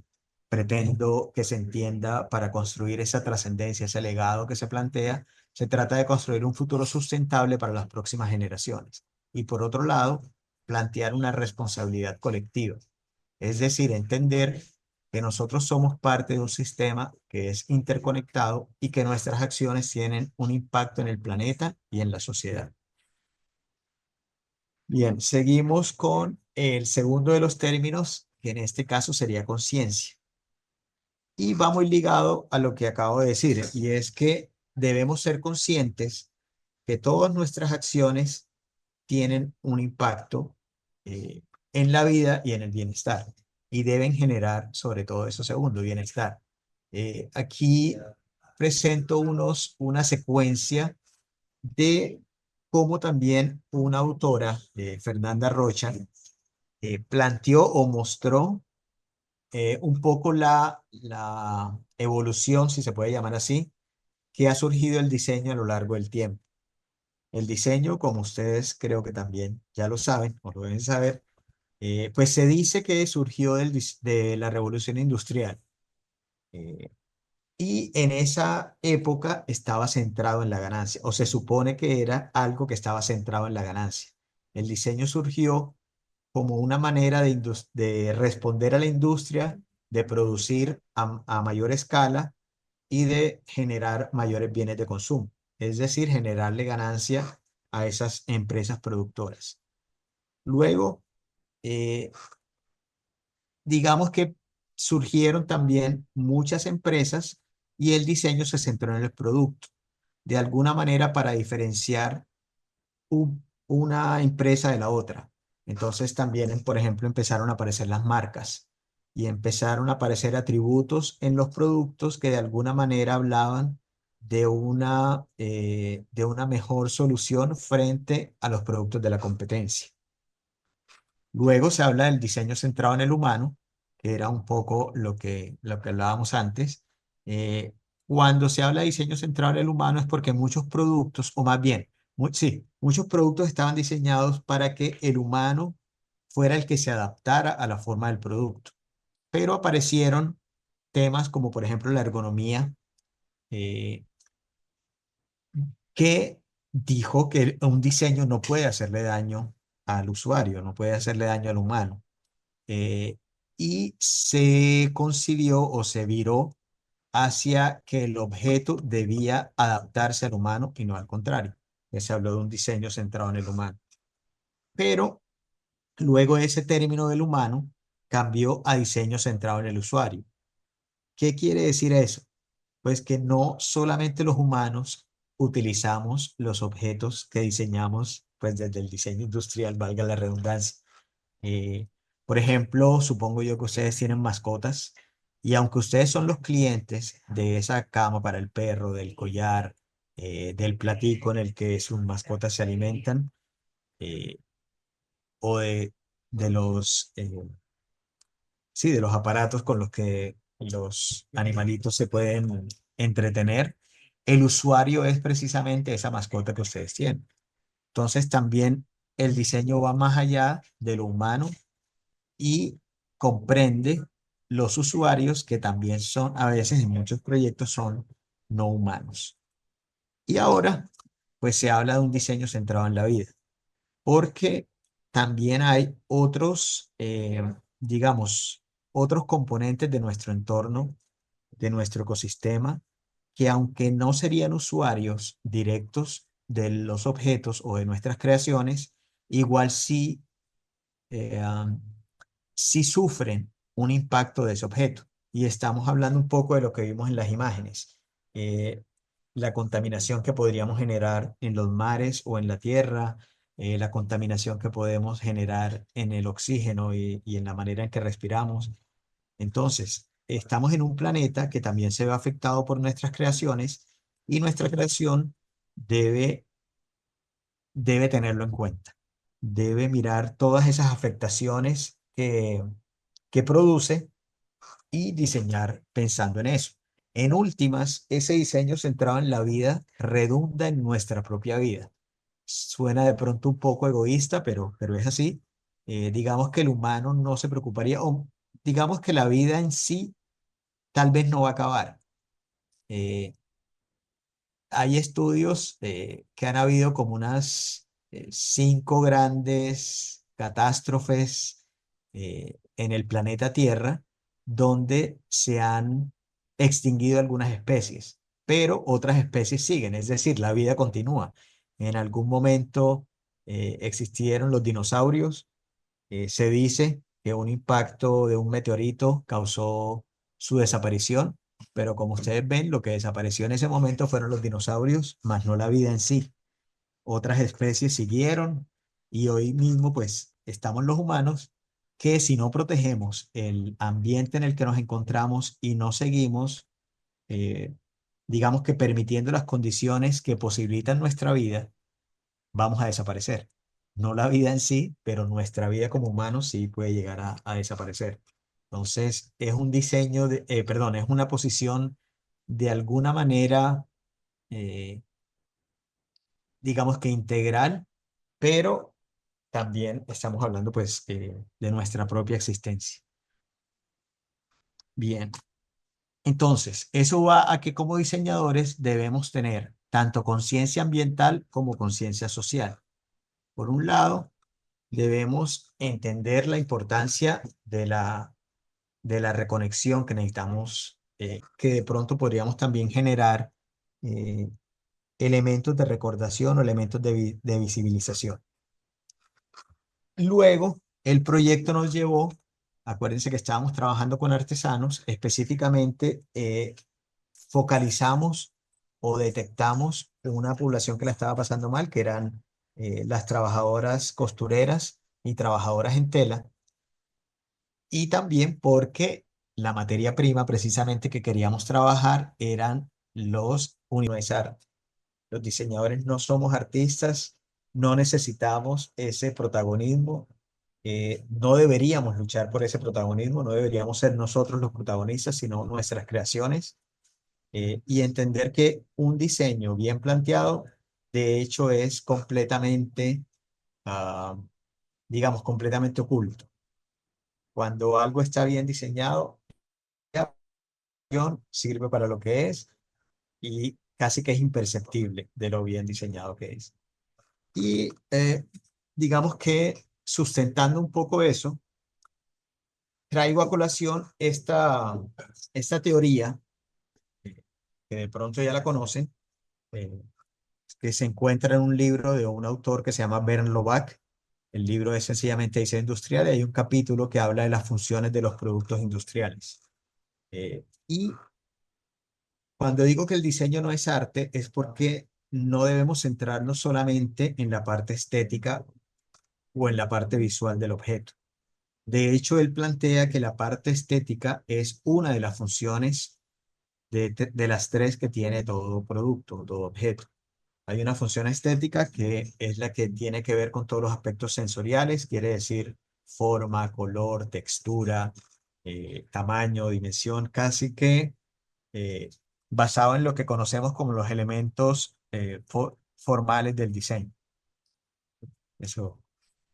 pretendo que se entienda para construir esa trascendencia, ese legado que se plantea. Se trata de construir un futuro sustentable para las próximas generaciones. Y por otro lado, plantear una responsabilidad colectiva. Es decir, entender que nosotros somos parte de un sistema que es interconectado y que nuestras acciones tienen un impacto en el planeta y en la sociedad. Bien, seguimos con el segundo de los términos, que en este caso sería conciencia. Y va muy ligado a lo que acabo de decir, y es que debemos ser conscientes que todas nuestras acciones tienen un impacto eh, en la vida y en el bienestar, y deben generar sobre todo eso segundo, bienestar. Aquí presento una secuencia de cómo también una autora, Fernanda Rocha, planteó o mostró un poco la evolución, si se puede llamar así, que ha surgido el diseño a lo largo del tiempo. El diseño, como ustedes creo que también ya lo saben o lo deben saber, pues se dice que surgió de la revolución industrial. eh, y en esa época estaba centrado en la ganancia, o se supone que era algo que estaba centrado en la ganancia. El diseño surgió como una manera de responder a la industria, de producir a mayor escala y de generar mayores bienes de consumo, es decir, generarle ganancia a esas empresas productoras. Luego, eh, digamos que surgieron también muchas empresas y el diseño se centró en el producto, de alguna manera para diferenciar una empresa de la otra. Entonces también, por ejemplo, empezaron a aparecer las marcas y empezaron a aparecer atributos en los productos que de alguna manera hablaban de una mejor solución frente a los productos de la competencia. Luego se habla del diseño centrado en el humano, que era un poco lo que hablábamos antes. Eh, Cuando se habla de diseño centrado en el humano es porque muchos productos, o más bien, sí, muchos productos estaban diseñados para que el humano fuera el que se adaptara a la forma del producto. Pero aparecieron temas como por ejemplo la ergonomía, eh, que dijo que un diseño no puede hacerle daño al usuario, no puede hacerle daño al humano. eh, y se concibió o se viró hacia que el objeto debía adaptarse al humano y no al contrario. Ya se habló de un diseño centrado en el humano. Pero luego ese término del humano cambió a diseño centrado en el usuario. ¿Qué quiere decir eso? Pues que no solamente los humanos utilizamos los objetos que diseñamos, pues desde el diseño industrial, valga la redundancia. Eh, por ejemplo, supongo yo que ustedes tienen mascotas y aunque ustedes son los clientes de esa cama para el perro, del collar, del platico en el que sus mascotas se alimentan, eh, o de los, sí, de los aparatos con los que los animalitos se pueden entretener, el usuario es precisamente esa mascota que ustedes tienen. Entonces también el diseño va más allá de lo humano y comprende los usuarios que también son, a veces en muchos proyectos son no humanos. Y ahora, pues se habla de un diseño centrado en la vida, porque también hay otros, digamos, otros componentes de nuestro entorno, de nuestro ecosistema, que aunque no serían usuarios directos de los objetos o de nuestras creaciones, igual sí eh, si sufren un impacto de ese objeto. Y estamos hablando un poco de lo que vimos en las imágenes. Eh, la contaminación que podríamos generar en los mares o en la tierra, la contaminación que podemos generar en el oxígeno y en la manera en que respiramos. Entonces, estamos en un planeta que también se ve afectado por nuestras creaciones y nuestra creación debe, debe tenerlo en cuenta. Debe mirar todas esas afectaciones que produce y diseñar pensando en eso. En últimas, ese diseño centrado en la vida redunda en nuestra propia vida. Suena de pronto un poco egoísta, pero es así. Digamos que el humano no se preocuparía, o digamos que la vida en sí tal vez no va a acabar. Eh, Hay estudios que han habido como unas 5 grandes catástrofes en el planeta Tierra donde se han extinguido algunas especies, pero otras especies siguen, es decir, la vida continúa. En algún momento existieron los dinosaurios. Se dice que un impacto de un meteorito causó su desaparición, pero como ustedes ven, lo que desapareció en ese momento fueron los dinosaurios, más no la vida en sí. Otras especies siguieron y hoy mismo pues estamos los humanos que si no protegemos el ambiente en el que nos encontramos y no seguimos, eh, digamos que permitiendo las condiciones que posibilitan nuestra vida, vamos a desaparecer. No la vida en sí, pero nuestra vida como humanos sí puede llegar a desaparecer. Entonces, es un diseño perdón, es una posición de alguna manera, eh, digamos que integral, pero también estamos hablando pues de nuestra propia existencia. Bien, entonces, eso va a que como diseñadores debemos tener tanto conciencia ambiental como conciencia social. Por un lado, debemos entender la importancia de la reconexión que necesitamos, que de pronto podríamos también generar eh, elementos de recordación o elementos de visibilización. Luego, el proyecto nos llevó, acuérdense que estábamos trabajando con artesanos, específicamente focalizamos o detectamos una población que la estaba pasando mal, que eran las trabajadoras costureras y trabajadoras en tela, y también porque la materia prima precisamente que queríamos trabajar eran los universales. Los diseñadores no somos artistas, no necesitamos ese protagonismo, no deberíamos luchar por ese protagonismo, no deberíamos ser nosotros los protagonistas, sino nuestras creaciones, y entender que un diseño bien planteado, de hecho, es completamente, ah, digamos, completamente oculto. Cuando algo está bien diseñado, la acción sirve para lo que es y casi que es imperceptible de lo bien diseñado que es. Y digamos que sustentando un poco eso, traigo a colación esta teoría, eh, que de pronto ya la conocen, eh, que se encuentra en un libro de un autor que se llama Bernd Lobach. El libro es sencillamente Diseño Industrial y hay un capítulo que habla de las funciones de los productos industriales. Y cuando digo que el diseño no es arte, es porque no debemos centrarnos solamente en la parte estética o en la parte visual del objeto. De hecho, él plantea que la parte estética es una de las funciones de las tres que tiene todo producto, todo objeto. Hay una función estética que es la que tiene que ver con todos los aspectos sensoriales, quiere decir forma, color, textura, tamaño, dimensión, casi que eh, basado en lo que conocemos como los elementos formales del diseño. Eso,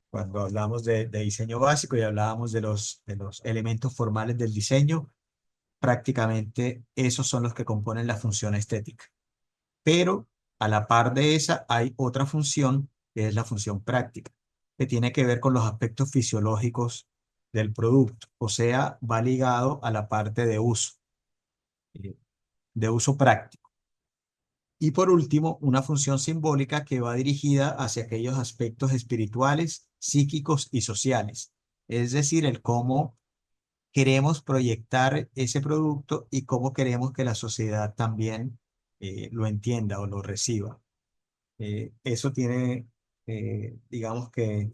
cuando hablamos de diseño básico y hablábamos de los elementos formales del diseño, prácticamente esos son los que componen la función estética. Pero a la par de esa hay otra función, que es la función práctica, que tiene que ver con los aspectos fisiológicos del producto, o sea, va ligado a la parte eh, de uso práctico. Y por último, una función simbólica que va dirigida hacia aquellos aspectos espirituales, psíquicos y sociales, es decir, el cómo queremos proyectar ese producto y cómo queremos que la sociedad también lo entienda o lo reciba. Eso tiene, digamos que,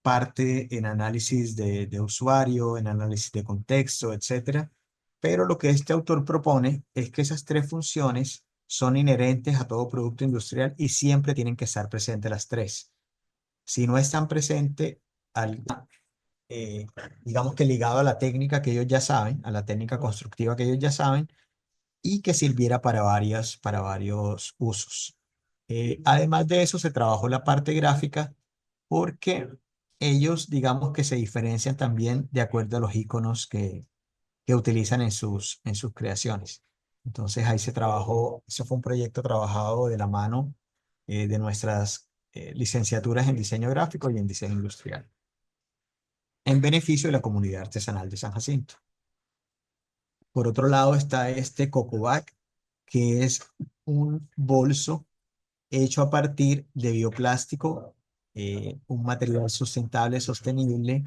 parte en análisis de usuario, en análisis de contexto, etcétera. Pero lo que este autor propone es que esas tres funciones son inherentes a todo producto industrial y siempre tienen que estar presentes las tres. Si no están presentes, al, eh, digamos que ligado a la técnica que ellos ya saben, a la técnica constructiva que ellos ya saben, y que sirviera para varios usos. Además de eso, se trabajó la parte gráfica porque ellos, digamos que se diferencian también de acuerdo a los iconos que utilizan en sus creaciones. Entonces ahí se trabajó, eso fue un proyecto trabajado de la mano de nuestras licenciaturas en diseño gráfico y en diseño industrial, en beneficio de la comunidad artesanal de San Jacinto. Por otro lado está este Cocovac, que es un bolso hecho a partir de bioplástico, un material sustentable, sostenible,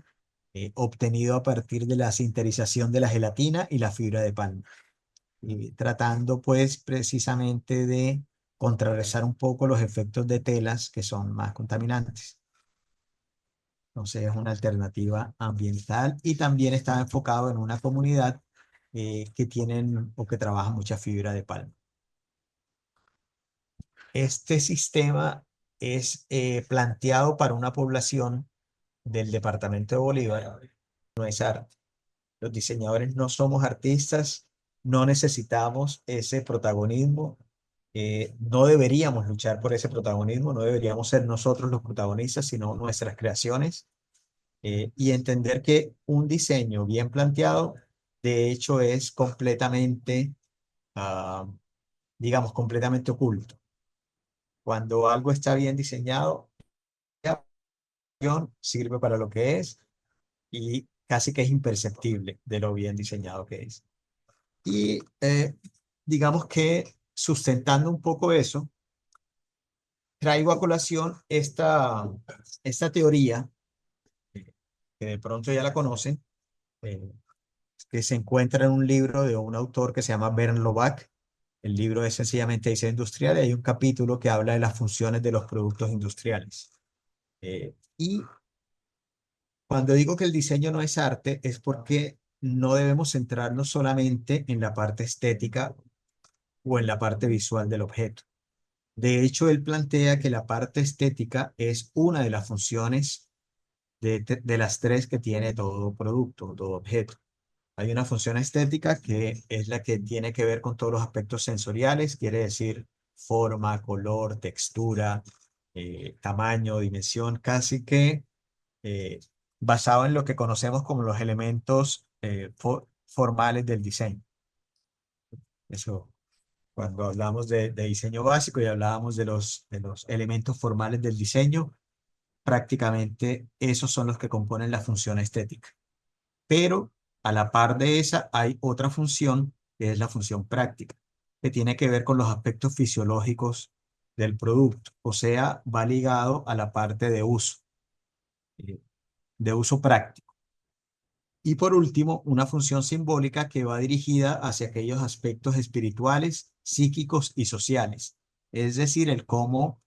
obtenido a partir de la sinterización de la gelatina y la fibra de palma, tratando pues precisamente de contrarrestar un poco los efectos de telas que son más contaminantes. Entonces es una alternativa ambiental y también está enfocado en una comunidad que tienen o que trabajan mucha fibra de palma. Este sistema es planteado para una población del departamento de Bolívar, no es arte. Los diseñadores no somos artistas, no necesitamos ese protagonismo, no deberíamos luchar por ese protagonismo, no deberíamos ser nosotros los protagonistas, sino nuestras creaciones, y entender que un diseño bien planteado, de hecho, es completamente, ah, digamos, completamente oculto. Cuando algo está bien diseñado, la acción sirve para lo que es y casi que es imperceptible de lo bien diseñado que es. Y digamos que sustentando un poco eso, traigo a colación esta teoría, que de pronto ya la conocen, eh, que se encuentra en un libro de un autor que se llama Bernd Lobach. El libro es sencillamente Diseño Industrial y hay un capítulo que habla de las funciones de los productos industriales. Y cuando digo que el diseño no es arte, es porque no debemos centrarnos solamente en la parte estética o en la parte visual del objeto. De hecho, él plantea que la parte estética es una de las funciones de las tres que tiene todo producto, todo objeto. Hay una función estética que es la que tiene que ver con todos los aspectos sensoriales, quiere decir forma, color, textura, tamaño, dimensión, casi que eh, basado en lo que conocemos como los elementos formales del diseño. Eso, cuando hablamos de diseño básico y hablábamos de los elementos formales del diseño, prácticamente esos son los que componen la función estética. Pero a la par de esa hay otra función, que es la función práctica, que tiene que ver con los aspectos fisiológicos del producto, o sea, va ligado a la parte eh, de uso práctico. Y por último, una función simbólica que va dirigida hacia aquellos aspectos espirituales, psíquicos y sociales, es decir, el cómo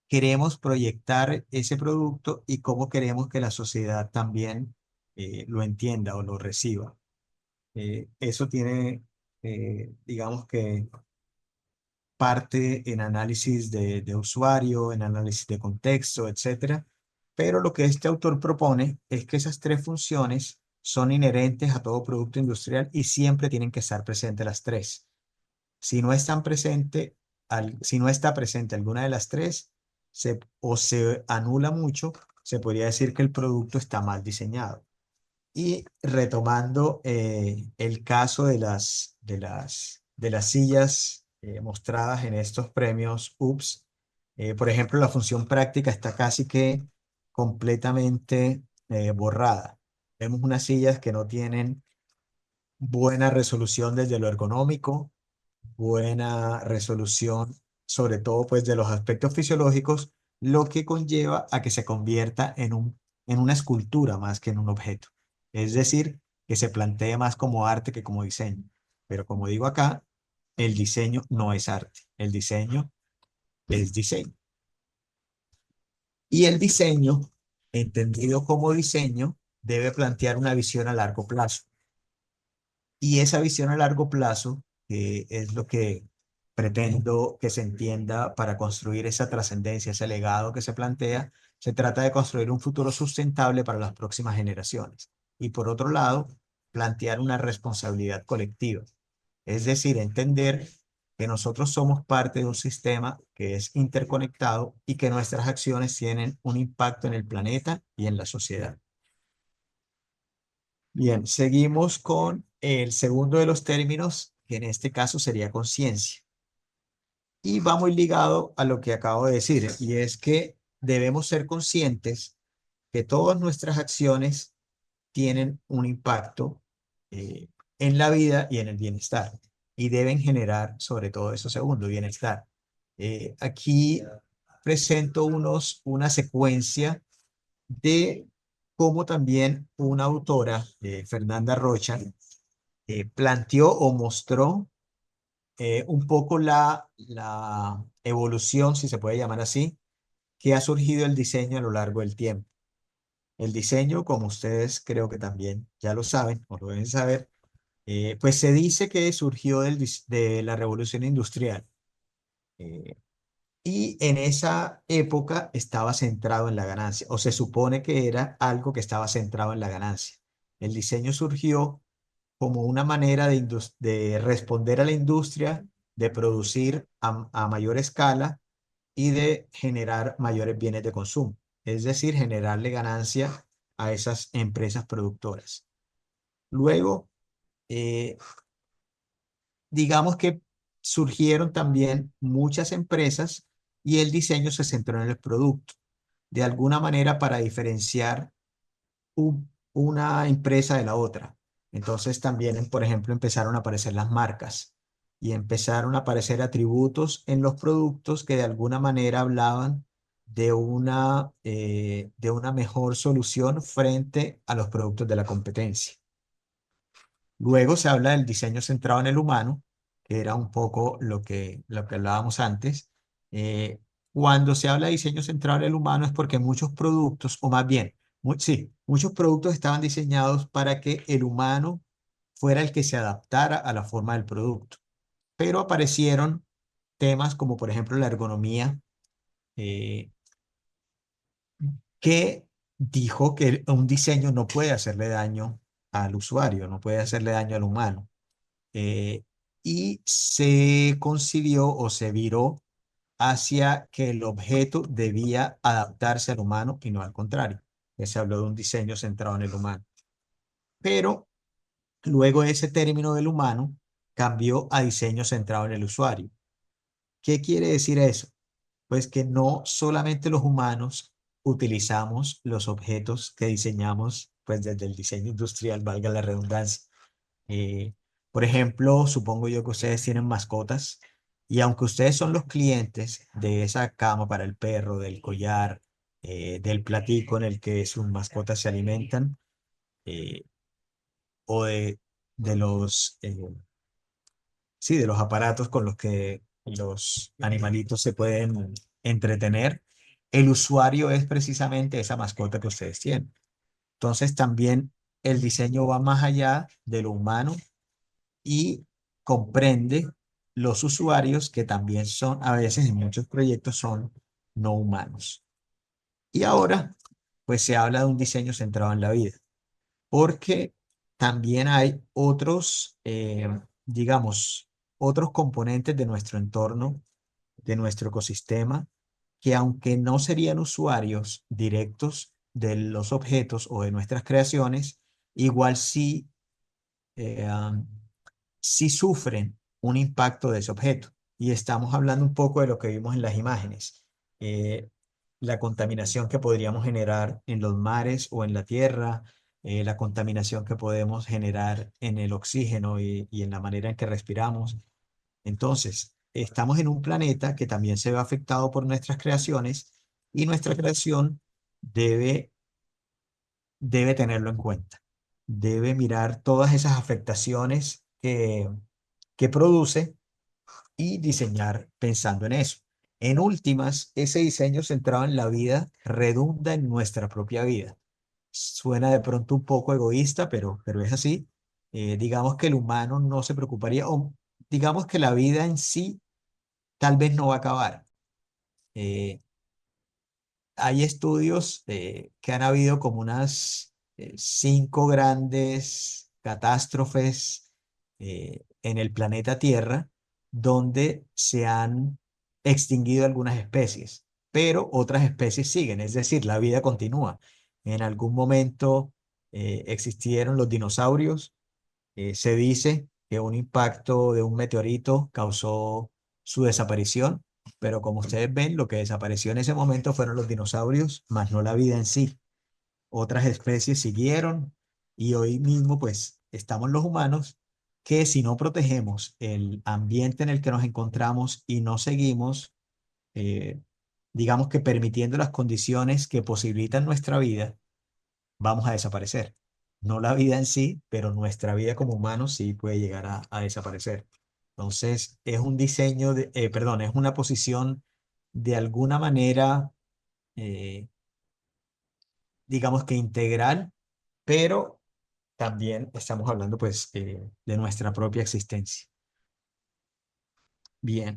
queremos proyectar ese producto y cómo queremos que la sociedad también lo entienda o lo reciba. Eso tiene, digamos que, parte en análisis de usuario, en análisis de contexto, etcétera. Pero lo que este autor propone es que esas tres funciones son inherentes a todo producto industrial y siempre tienen que estar presentes las tres. Si no están presente, si no está presente alguna de las tres, o se anula mucho, se podría decir que el producto está mal diseñado. Y retomando el caso de las sillas mostradas en estos premios UPS, por ejemplo, la función práctica está casi que completamente borrada. Vemos unas sillas que no tienen buena resolución desde lo ergonómico, buena resolución, sobre todo pues de los aspectos fisiológicos, lo que conlleva a que se convierta en una escultura más que en un objeto. Es decir, que se plantee más como arte que como diseño. Pero como digo acá, el diseño no es arte, el diseño es diseño. Y el diseño, entendido como diseño, debe plantear una visión a largo plazo. Y esa visión a largo plazo es lo que pretendo que se entienda para construir esa trascendencia, ese legado que se plantea. Se trata de construir un futuro sustentable para las próximas generaciones. Y por otro lado, plantear una responsabilidad colectiva. Es decir, entender que nosotros somos parte de un sistema que es interconectado y que nuestras acciones tienen un impacto en el planeta y en la sociedad. Bien, seguimos con el segundo de los términos, que en este caso sería conciencia. Y va muy ligado a lo que acabo de decir, y es que debemos ser conscientes que todas nuestras acciones tienen un impacto eh, en la vida y en el bienestar, y deben generar sobre todo eso segundo, bienestar. Aquí presento una secuencia de cómo también una autora, Fernanda Rocha, planteó o mostró un poco la evolución, si se puede llamar así, que ha surgido el diseño a lo largo del tiempo. El diseño, como ustedes creo que también ya lo saben o lo deben saber, pues se dice que surgió de la revolución industrial. eh, y en esa época estaba centrado en la ganancia, o se supone que era algo que estaba centrado en la ganancia. El diseño surgió como una manera de responder a la industria, de producir a mayor escala y de generar mayores bienes de consumo, es decir, generarle ganancia a esas empresas productoras. Luego, eh, digamos que surgieron también muchas empresas y el diseño se centró en el producto, de alguna manera para diferenciar una empresa de la otra. Entonces también, por ejemplo, empezaron a aparecer las marcas y empezaron a aparecer atributos en los productos que de alguna manera hablaban de una mejor solución frente a los productos de la competencia. Luego se habla del diseño centrado en el humano, que era un poco lo que hablábamos antes. Eh, Cuando se habla de diseño centrado en el humano es porque muchos productos, o más bien, sí, muchos productos estaban diseñados para que el humano fuera el que se adaptara a la forma del producto. Pero aparecieron temas como por ejemplo la ergonomía, eh, que dijo que un diseño no puede hacerle daño al usuario, no puede hacerle daño al humano. eh, y se concibió o se viró hacia que el objeto debía adaptarse al humano y no al contrario. Se habló de un diseño centrado en el humano. Pero luego ese término del humano cambió a diseño centrado en el usuario. ¿Qué quiere decir eso? Pues que no solamente los humanos utilizamos los objetos que diseñamos, pues desde el diseño industrial, valga la redundancia. Eh, por ejemplo, supongo yo que ustedes tienen mascotas y aunque ustedes son los clientes de esa cama para el perro, del collar, del platico en el que sus mascotas se alimentan, eh, o de sí, de los aparatos con los que los animalitos se pueden entretener, el usuario es precisamente esa mascota que ustedes tienen. Entonces también el diseño va más allá de lo humano y comprende los usuarios que también son, a veces en muchos proyectos son no humanos. Y ahora, pues se habla de un diseño centrado en la vida, porque también hay otros, digamos, otros componentes de nuestro entorno, de nuestro ecosistema, que aunque no serían usuarios directos de los objetos o de nuestras creaciones, igual sí eh, sí sufren un impacto de ese objeto. Y estamos hablando un poco de lo que vimos en las imágenes. Eh, la contaminación que podríamos generar en los mares o en la tierra, la contaminación que podemos generar en el oxígeno y en la manera en que respiramos. Entonces, estamos en un planeta que también se ve afectado por nuestras creaciones y nuestra creación debe debe tenerlo en cuenta. Debe mirar todas esas afectaciones que produce y diseñar pensando en eso. En últimas, ese diseño centrado en la vida redunda en nuestra propia vida. Suena de pronto un poco egoísta, pero es así. Digamos que el humano no se preocuparía, o digamos que la vida en sí tal vez no va a acabar. Eh, Hay estudios que han habido como unas 5 grandes catástrofes en el planeta Tierra donde se han extinguido algunas especies, pero otras especies siguen, es decir, la vida continúa. En algún momento existieron los dinosaurios. Se dice que un impacto de un meteorito causó su desaparición, pero como ustedes ven, lo que desapareció en ese momento fueron los dinosaurios, más no la vida en sí. Otras especies siguieron y hoy mismo pues estamos los humanos que si no protegemos el ambiente en el que nos encontramos y no seguimos, eh, digamos que permitiendo las condiciones que posibilitan nuestra vida, vamos a desaparecer. No la vida en sí, pero nuestra vida como humanos sí puede llegar a desaparecer. Entonces, es un diseño perdón, es una posición de alguna manera, eh, digamos que integral, pero también estamos hablando pues de nuestra propia existencia. Bien,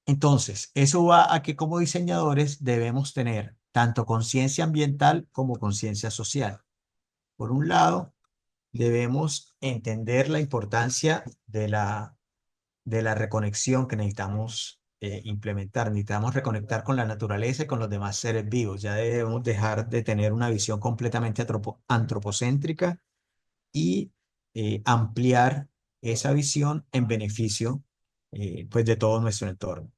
entonces, eso va a que como diseñadores debemos tener tanto conciencia ambiental como conciencia social. Por un lado, debemos entender la importancia de la reconexión que necesitamos implementar. Necesitamos reconectar con la naturaleza y con los demás seres vivos. Ya debemos dejar de tener una visión completamente antropocéntrica y ampliar esa visión en beneficio pues de todo nuestro entorno.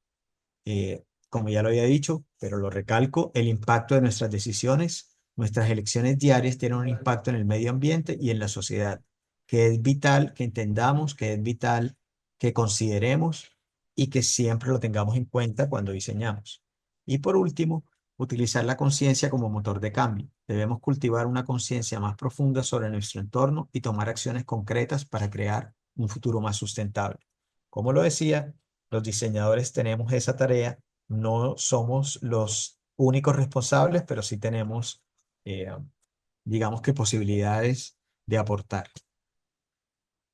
Como ya lo había dicho, pero lo recalco, el impacto de nuestras decisiones, nuestras elecciones diarias tienen un impacto en el medio ambiente y en la sociedad, que es vital que entendamos, que es vital que consideremos y que siempre lo tengamos en cuenta cuando diseñamos. Y por último, utilizar la conciencia como motor de cambio. Debemos cultivar una conciencia más profunda sobre nuestro entorno y tomar acciones concretas para crear un futuro más sustentable. Como lo decía, los diseñadores tenemos esa tarea, no somos los únicos responsables, pero sí tenemos, eh, digamos que posibilidades de aportar.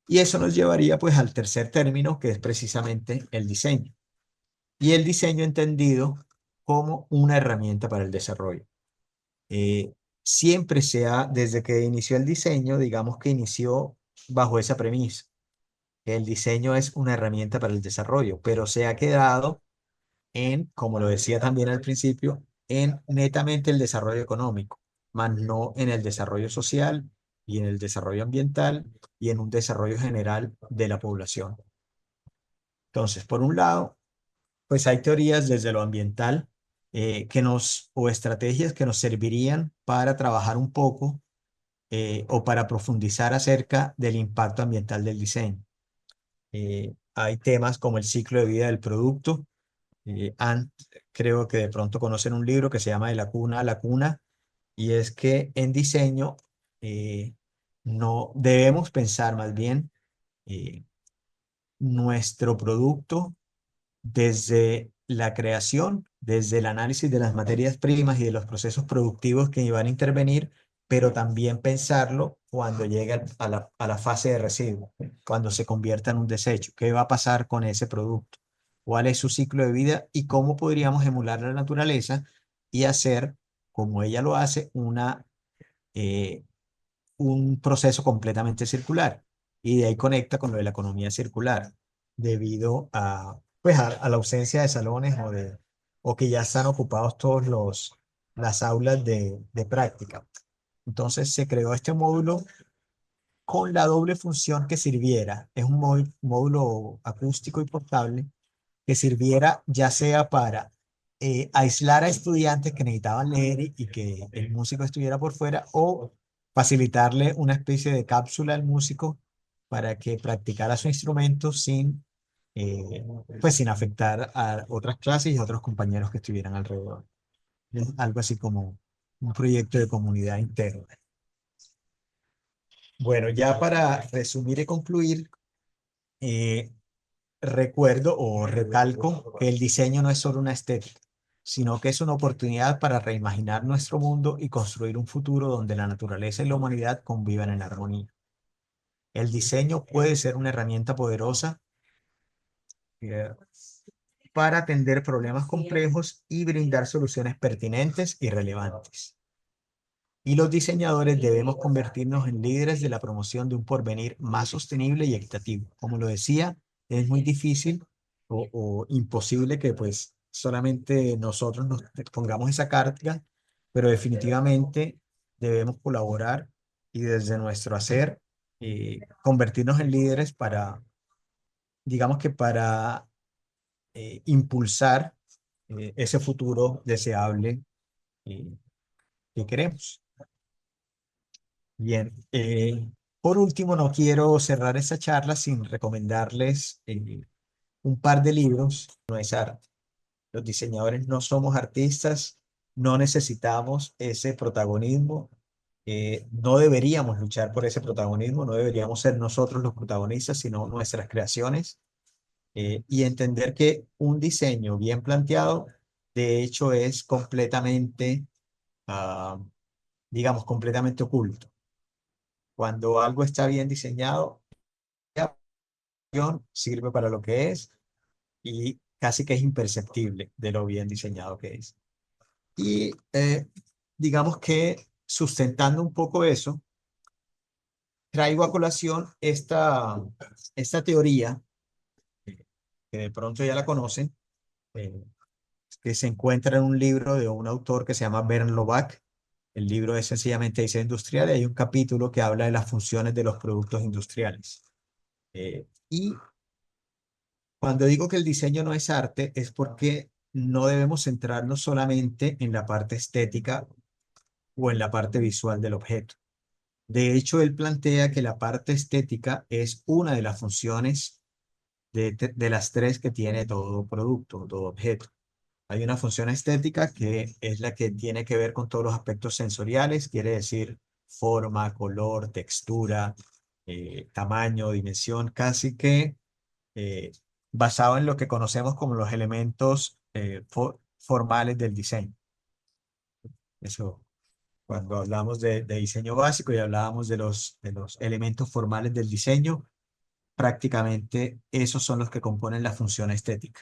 Y eso nos llevaría pues al tercer término, que es precisamente el diseño. Y el diseño entendido como una herramienta para el desarrollo. Eh, Siempre desde que inició el diseño, digamos que inició bajo esa premisa. El diseño es una herramienta para el desarrollo, pero se ha quedado en, como lo decía también al principio, en netamente el desarrollo económico, más no en el desarrollo social y en el desarrollo ambiental y en un desarrollo general de la población. Entonces, por un lado, pues hay teorías desde lo ambiental o estrategias que nos servirían para trabajar un poco o para profundizar acerca del impacto ambiental del diseño. Hay temas como el ciclo de vida del producto. Eh, han- Creo que de pronto conocen un libro que se llama De la cuna a la cuna, y es que en diseño eh, no debemos pensar más bien eh, nuestro producto desde la creación, desde el análisis de las materias primas y de los procesos productivos que van a intervenir, pero también pensarlo cuando llegue a la fase de residuo, cuando se convierta en un desecho. ¿Qué va a pasar con ese producto? ¿Cuál es su ciclo de vida y cómo podríamos emular la naturaleza y hacer, como ella lo hace, eh, un proceso completamente circular? Y de ahí conecta con lo de la economía circular, debido pues a la ausencia de salones o que ya están ocupados las aulas de práctica. Entonces se creó este módulo con la doble función que sirviera. Es un módulo acústico y portable que sirviera ya sea para aislar a estudiantes que necesitaban leer y que el músico estuviera por fuera, o facilitarle una especie de cápsula al músico para que practicara su instrumento eh, pues sin afectar a otras clases y a otros compañeros que estuvieran alrededor. Es algo así como un proyecto de comunidad interna. Bueno, ya para resumir y concluir, eh, recuerdo o recalco que el diseño no es solo una estética, sino que es una oportunidad para reimaginar nuestro mundo y construir un futuro donde la naturaleza y la humanidad convivan en armonía. El diseño puede ser una herramienta poderosa eh, para atender problemas complejos y brindar soluciones pertinentes y relevantes. Y los diseñadores debemos convertirnos en líderes de la promoción de un porvenir más sostenible y equitativo. Como lo decía, es muy difícil o imposible que pues solamente nosotros nos pongamos esa carga, pero definitivamente debemos colaborar y desde nuestro hacer convertirnos en líderes para, digamos que para impulsar ese futuro deseable eh, que queremos. Bien, por último, no quiero cerrar esta charla sin recomendarles un par de libros. No es arte. Los diseñadores no somos artistas, no necesitamos ese protagonismo, no deberíamos luchar por ese protagonismo, no deberíamos ser nosotros los protagonistas, sino nuestras creaciones, y entender que un diseño bien planteado, de hecho, es completamente, ah, digamos, completamente oculto. Cuando algo está bien diseñado, la acción sirve para lo que es y casi que es imperceptible de lo bien diseñado que es. Y digamos que sustentando un poco eso, traigo a colación esta teoría, que de pronto ya la conocen, eh, que se encuentra en un libro de un autor que se llama Bernd Lobach. El libro es sencillamente Diseño Industrial y hay un capítulo que habla de las funciones de los productos industriales. Y cuando digo que el diseño no es arte, es porque no debemos centrarnos solamente en la parte estética o en la parte visual del objeto. De hecho, él plantea que la parte estética es una de las funciones de las tres que tiene todo producto, todo objeto. Hay una función estética que es la que tiene que ver con todos los aspectos sensoriales, quiere decir forma, color, textura, tamaño, dimensión, casi que eh, basado en lo que conocemos como los elementos formales del diseño. Eso, cuando hablamos de diseño básico y hablábamos de los elementos formales del diseño, prácticamente esos son los que componen la función estética.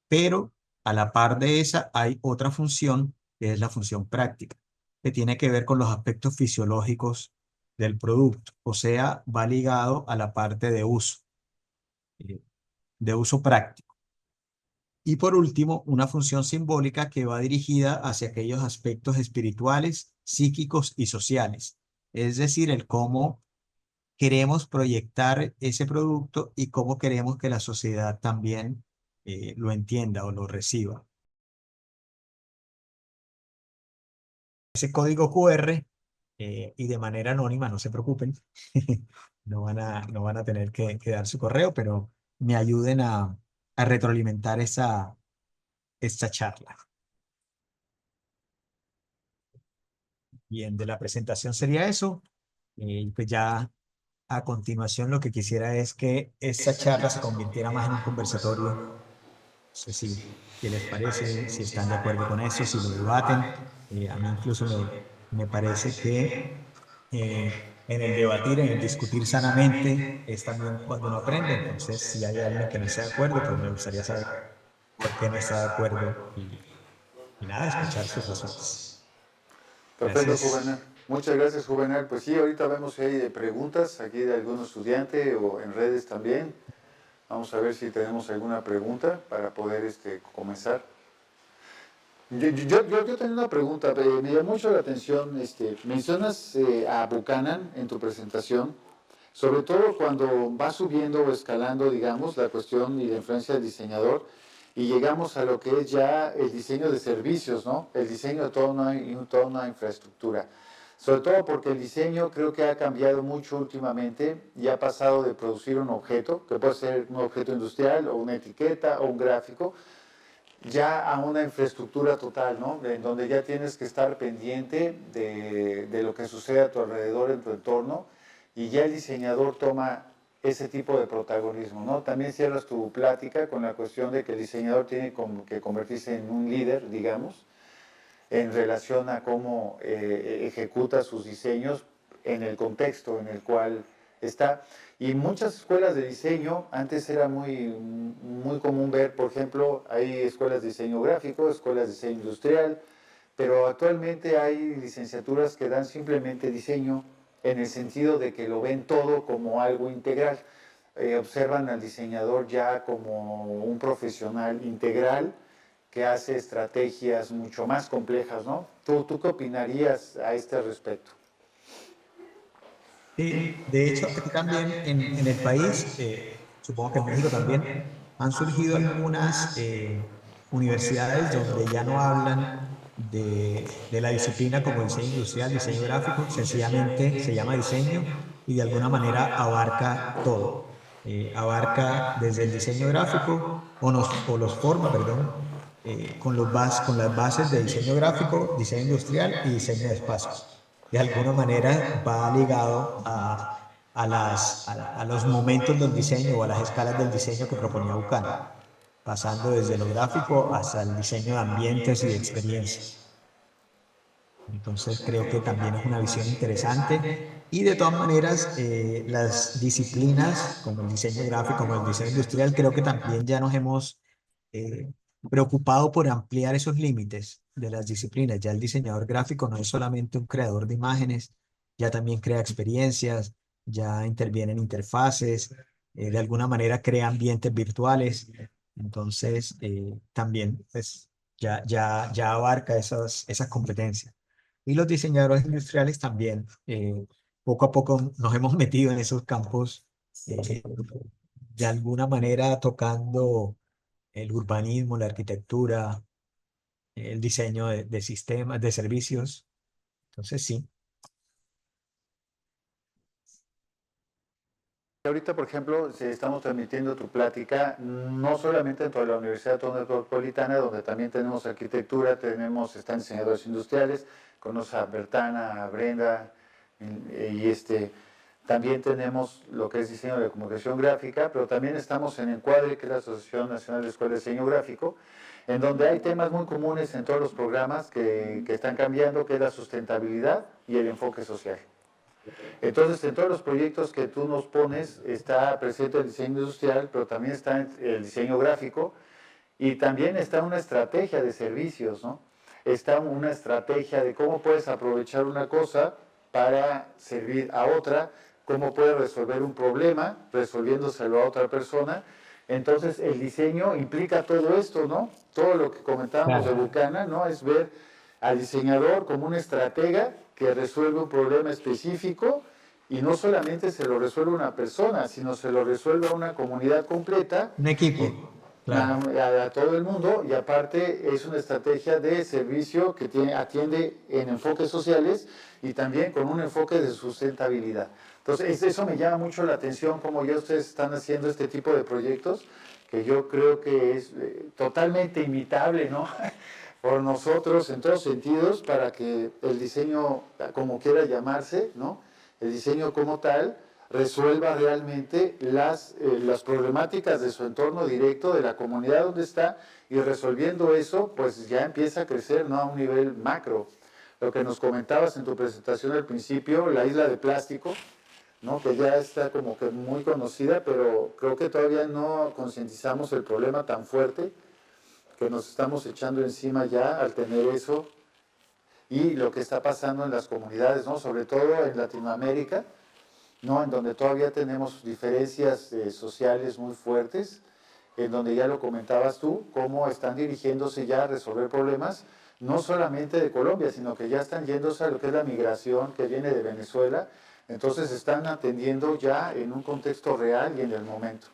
Pero a la par de esa hay otra función, que es la función práctica, que tiene que ver con los aspectos fisiológicos del producto, o sea, va ligado a la parte eh, de uso práctico. Y por último, una función simbólica que va dirigida hacia aquellos aspectos espirituales, psíquicos y sociales, es decir, el cómo queremos proyectar ese producto y cómo queremos que la sociedad también lo entienda o lo reciba. Ese código QR y de manera anónima, no se preocupen, no van a tener que dar su correo, pero me ayuden a retroalimentar esta charla. Bien, de la presentación sería eso. Pues ya a continuación lo que quisiera es que esta charla se convirtiera más en un conversatorio. No sé si, qué les parece, si están de acuerdo con eso, si lo debaten. A mí incluso me parece que en el debatir, en el discutir sanamente, es también cuando uno aprende. Entonces, si hay alguien que no está de acuerdo, pues me gustaría saber por qué no está de acuerdo y nada, escuchar sus razones. Perfecto, Gracias. Juvenal. Muchas gracias, Juvenal. Pues sí, ahorita vemos si hay preguntas aquí de algún estudiante o en redes también. Vamos a ver si tenemos alguna pregunta para poder comenzar. Yo tengo una pregunta, me llamó mucho la atención, mencionas a Buchanan en tu presentación, sobre todo cuando va subiendo o escalando, digamos, la cuestión y la influencia del diseñador, y llegamos a lo que es ya el diseño de servicios, ¿no? El diseño de toda una infraestructura. Sobre todo porque el diseño creo que ha cambiado mucho últimamente y ha pasado de producir un objeto, que puede ser un objeto industrial o una etiqueta o un gráfico, ya a una infraestructura total, ¿no? En donde ya tienes que estar pendiente de lo que sucede a tu alrededor, en tu entorno, y ya el diseñador toma ese tipo de protagonismo, ¿no? También cierras tu plática con la cuestión de que el diseñador tiene que convertirse en un líder, digamos, en relación a cómo ejecuta sus diseños en el contexto en el cual está. Y muchas escuelas de diseño, antes era muy común ver, por ejemplo, hay escuelas de diseño gráfico, escuelas de diseño industrial, pero actualmente hay licenciaturas que dan simplemente diseño en el sentido de que lo ven todo como algo integral. Observan al diseñador ya como un profesional integral que hace estrategias mucho más complejas, ¿no? ¿Tú qué opinarías a este respecto? Sí, de hecho, aquí también en el país, supongo que en México también, han surgido algunas universidades donde ya no hablan de la disciplina como diseño industrial, diseño gráfico, sencillamente se llama diseño y de alguna manera abarca todo. Abarca desde el diseño gráfico o los forma, perdón, con las bases de diseño gráfico, diseño industrial y diseño de espacios. De alguna manera va ligado a los momentos del diseño o a las escalas del diseño que proponía Buchanan, pasando desde lo gráfico hasta el diseño de ambientes y de experiencias. Entonces creo que también es una visión interesante y de todas maneras las disciplinas como el diseño gráfico, como el diseño industrial, creo que también ya nos hemos eh, preocupado por ampliar esos límites de las disciplinas. Ya el diseñador gráfico no es solamente un creador de imágenes, ya también crea experiencias, ya interviene en interfaces, de alguna manera crea ambientes virtuales. Entonces también pues, ya abarca esas competencias. Y los diseñadores industriales también, poco a poco nos hemos metido en esos campos, de alguna manera tocando el urbanismo, la arquitectura, el diseño de sistemas, de servicios. Entonces, sí. Ahorita, por ejemplo, si estamos transmitiendo tu plática, no solamente dentro de la Universidad Metropolitana, donde también tenemos arquitectura, están diseñadores industriales, conoce a Bertana, a Brenda, también tenemos lo que es diseño de comunicación gráfica, pero también estamos en Encuadre, que es la Asociación Nacional de Escuelas de Diseño Gráfico, en donde hay temas muy comunes en todos los programas que están cambiando, que es la sustentabilidad y el enfoque social. Entonces, en todos los proyectos que tú nos pones está presente el diseño industrial, pero también está el diseño gráfico y también está una estrategia de servicios, ¿no? Está una estrategia de cómo puedes aprovechar una cosa para servir a otra, cómo puedes resolver un problema resolviéndoselo a otra persona. Entonces, el diseño implica todo esto, ¿no? Todo lo que comentábamos de Buchanan, ¿no? Es ver al diseñador como un estratega que resuelve un problema específico y no solamente se lo resuelve una persona, sino se lo resuelve a una comunidad completa. Un equipo, claro. A todo el mundo, y aparte es una estrategia de servicio que atiende en enfoques sociales y también con un enfoque de sustentabilidad. Entonces, eso me llama mucho la atención, cómo ya ustedes están haciendo este tipo de proyectos, que yo creo que es totalmente imitable, ¿no? Por nosotros en todos sentidos, para que el diseño, como quiera llamarse, ¿no? El diseño como tal, resuelva realmente las problemáticas de su entorno directo, de la comunidad donde está, y resolviendo eso, pues ya empieza a crecer, ¿no? A un nivel macro. Lo que nos comentabas en tu presentación al principio, la isla de plástico, ¿no? Que ya está como que muy conocida, pero creo que todavía no concientizamos el problema tan fuerte que nos estamos echando encima ya al tener eso, y lo que está pasando en las comunidades, ¿no? Sobre todo en Latinoamérica, ¿no? En donde todavía tenemos diferencias sociales muy fuertes, en donde ya lo comentabas tú, cómo están dirigiéndose ya a resolver problemas, no solamente de Colombia, sino que ya están yéndose a lo que es la migración que viene de Venezuela. Entonces están atendiendo ya en un contexto real y en el momento.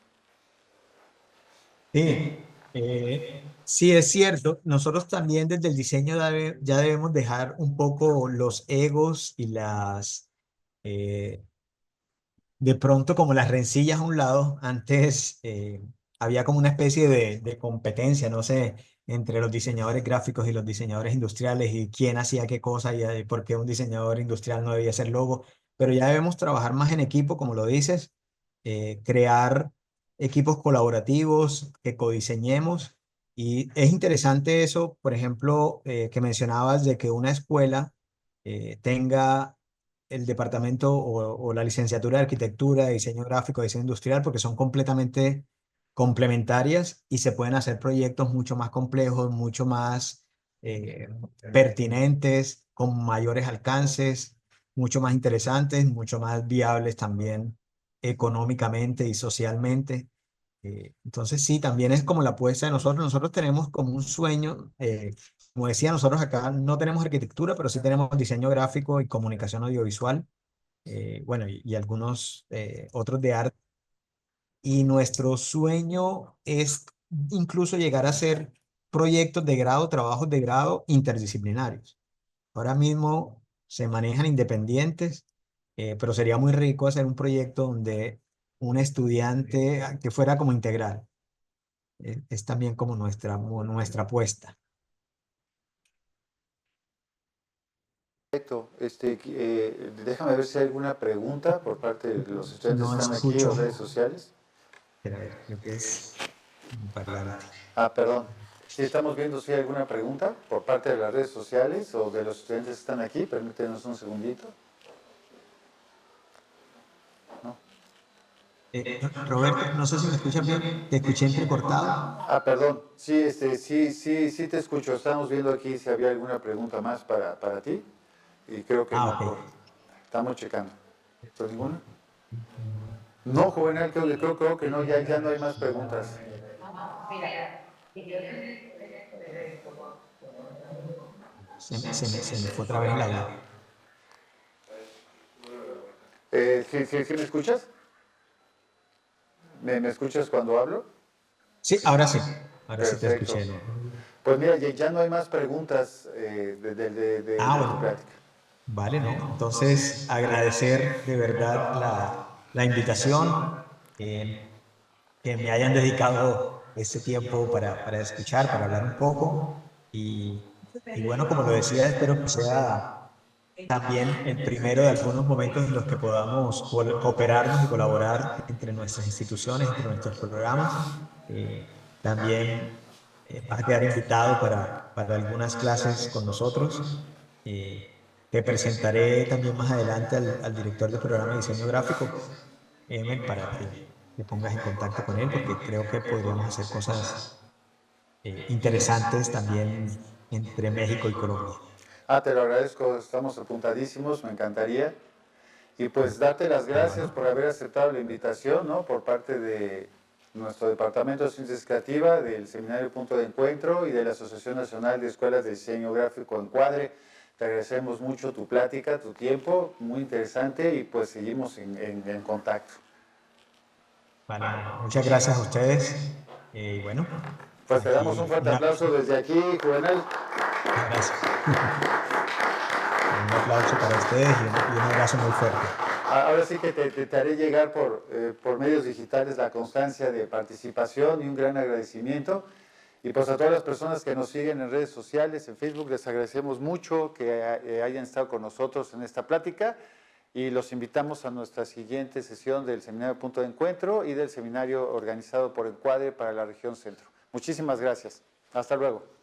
Sí, sí es cierto. Nosotros también desde el diseño ya debemos dejar un poco los egos y eh, de pronto como las rencillas a un lado. Antes había como una especie de competencia, no sé, entre los diseñadores gráficos y los diseñadores industriales y quién hacía qué cosa y por qué un diseñador industrial no debía hacer logo. Pero ya debemos trabajar más en equipo, como lo dices, crear equipos colaborativos, que codiseñemos. Y es interesante eso, por ejemplo, que mencionabas de que una escuela tenga el departamento o la licenciatura de arquitectura, de diseño gráfico, de diseño industrial, porque son completamente complementarias y se pueden hacer proyectos mucho más complejos, mucho más eh, pertinentes, con mayores alcances, mucho más interesantes, mucho más viables también económicamente y socialmente. Entonces sí, también es como la apuesta de nosotros. Nosotros tenemos como un sueño, como decía, nosotros acá no tenemos arquitectura, pero sí tenemos diseño gráfico y comunicación audiovisual, bueno, y algunos otros de arte. Y nuestro sueño es incluso llegar a hacer proyectos de grado, trabajos de grado interdisciplinarios. Ahora mismo se manejan independientes, pero sería muy rico hacer un proyecto donde un estudiante que fuera como integral. Es también como nuestra apuesta. Perfecto. Déjame ver si hay alguna pregunta por parte de los estudiantes No que están aquí escucho. o redes sociales. Espera, a ver, creo que es un parlante. Ah, perdón. Sí, estamos viendo si hay alguna pregunta por parte de las redes sociales o de los estudiantes que están aquí. Permítenos un segundito. ¿No? Roberto, no sé si me escuchas bien, te escuché entrecortado. Ah, perdón. Sí, sí te escucho. Estamos viendo aquí si había alguna pregunta más para ti. Y creo que Ah, no. ok. Estamos checando. ¿Pero ninguna? No, Juvenal, creo que no. Ya no hay más preguntas. Se me fue otra vez el audio. ¿Sí me escuchas? ¿Me escuchas cuando hablo? Sí, ahora sí. Ahora sí te Perfecto. escuché. ¿No? Pues mira, ya no hay más preguntas Ah, de tu bueno. plática. Vale, ¿no? Entonces, agradecer de verdad la invitación, que me hayan dedicado este tiempo para escuchar, para hablar un poco. Y bueno, como lo decía, espero que sea también el primero de algunos momentos en los que podamos cooperarnos y colaborar entre nuestras instituciones, entre nuestros programas. También vas a quedar invitado para algunas clases con nosotros. Te presentaré también más adelante al director del programa de diseño gráfico, Emel, para que te pongas en contacto con él, porque creo que podríamos hacer cosas interesantes también entre México y Colombia. Ah, te lo agradezco, estamos apuntadísimos, me encantaría. Y pues darte las gracias por haber aceptado la invitación, ¿no? Por parte de nuestro Departamento de Ciencias Creativas, del Seminario Punto de Encuentro y de la Asociación Nacional de Escuelas de Diseño Gráfico Encuadre. Te agradecemos mucho tu plática, tu tiempo, muy interesante y pues seguimos en contacto. Vale, no. Muchas gracias a ustedes. Y bueno, Pues te damos un aquí fuerte aplauso desde aquí, Juvenal. gracias. Un aplauso para ustedes y un abrazo muy fuerte. Ahora sí que te haré llegar por medios digitales la constancia de participación y un gran agradecimiento. Y pues a todas las personas que nos siguen en redes sociales, en Facebook, les agradecemos mucho que hayan estado con nosotros en esta plática y los invitamos a nuestra siguiente sesión del Seminario Punto de Encuentro y del seminario organizado por Encuadre para la región centro. Muchísimas gracias. Hasta luego.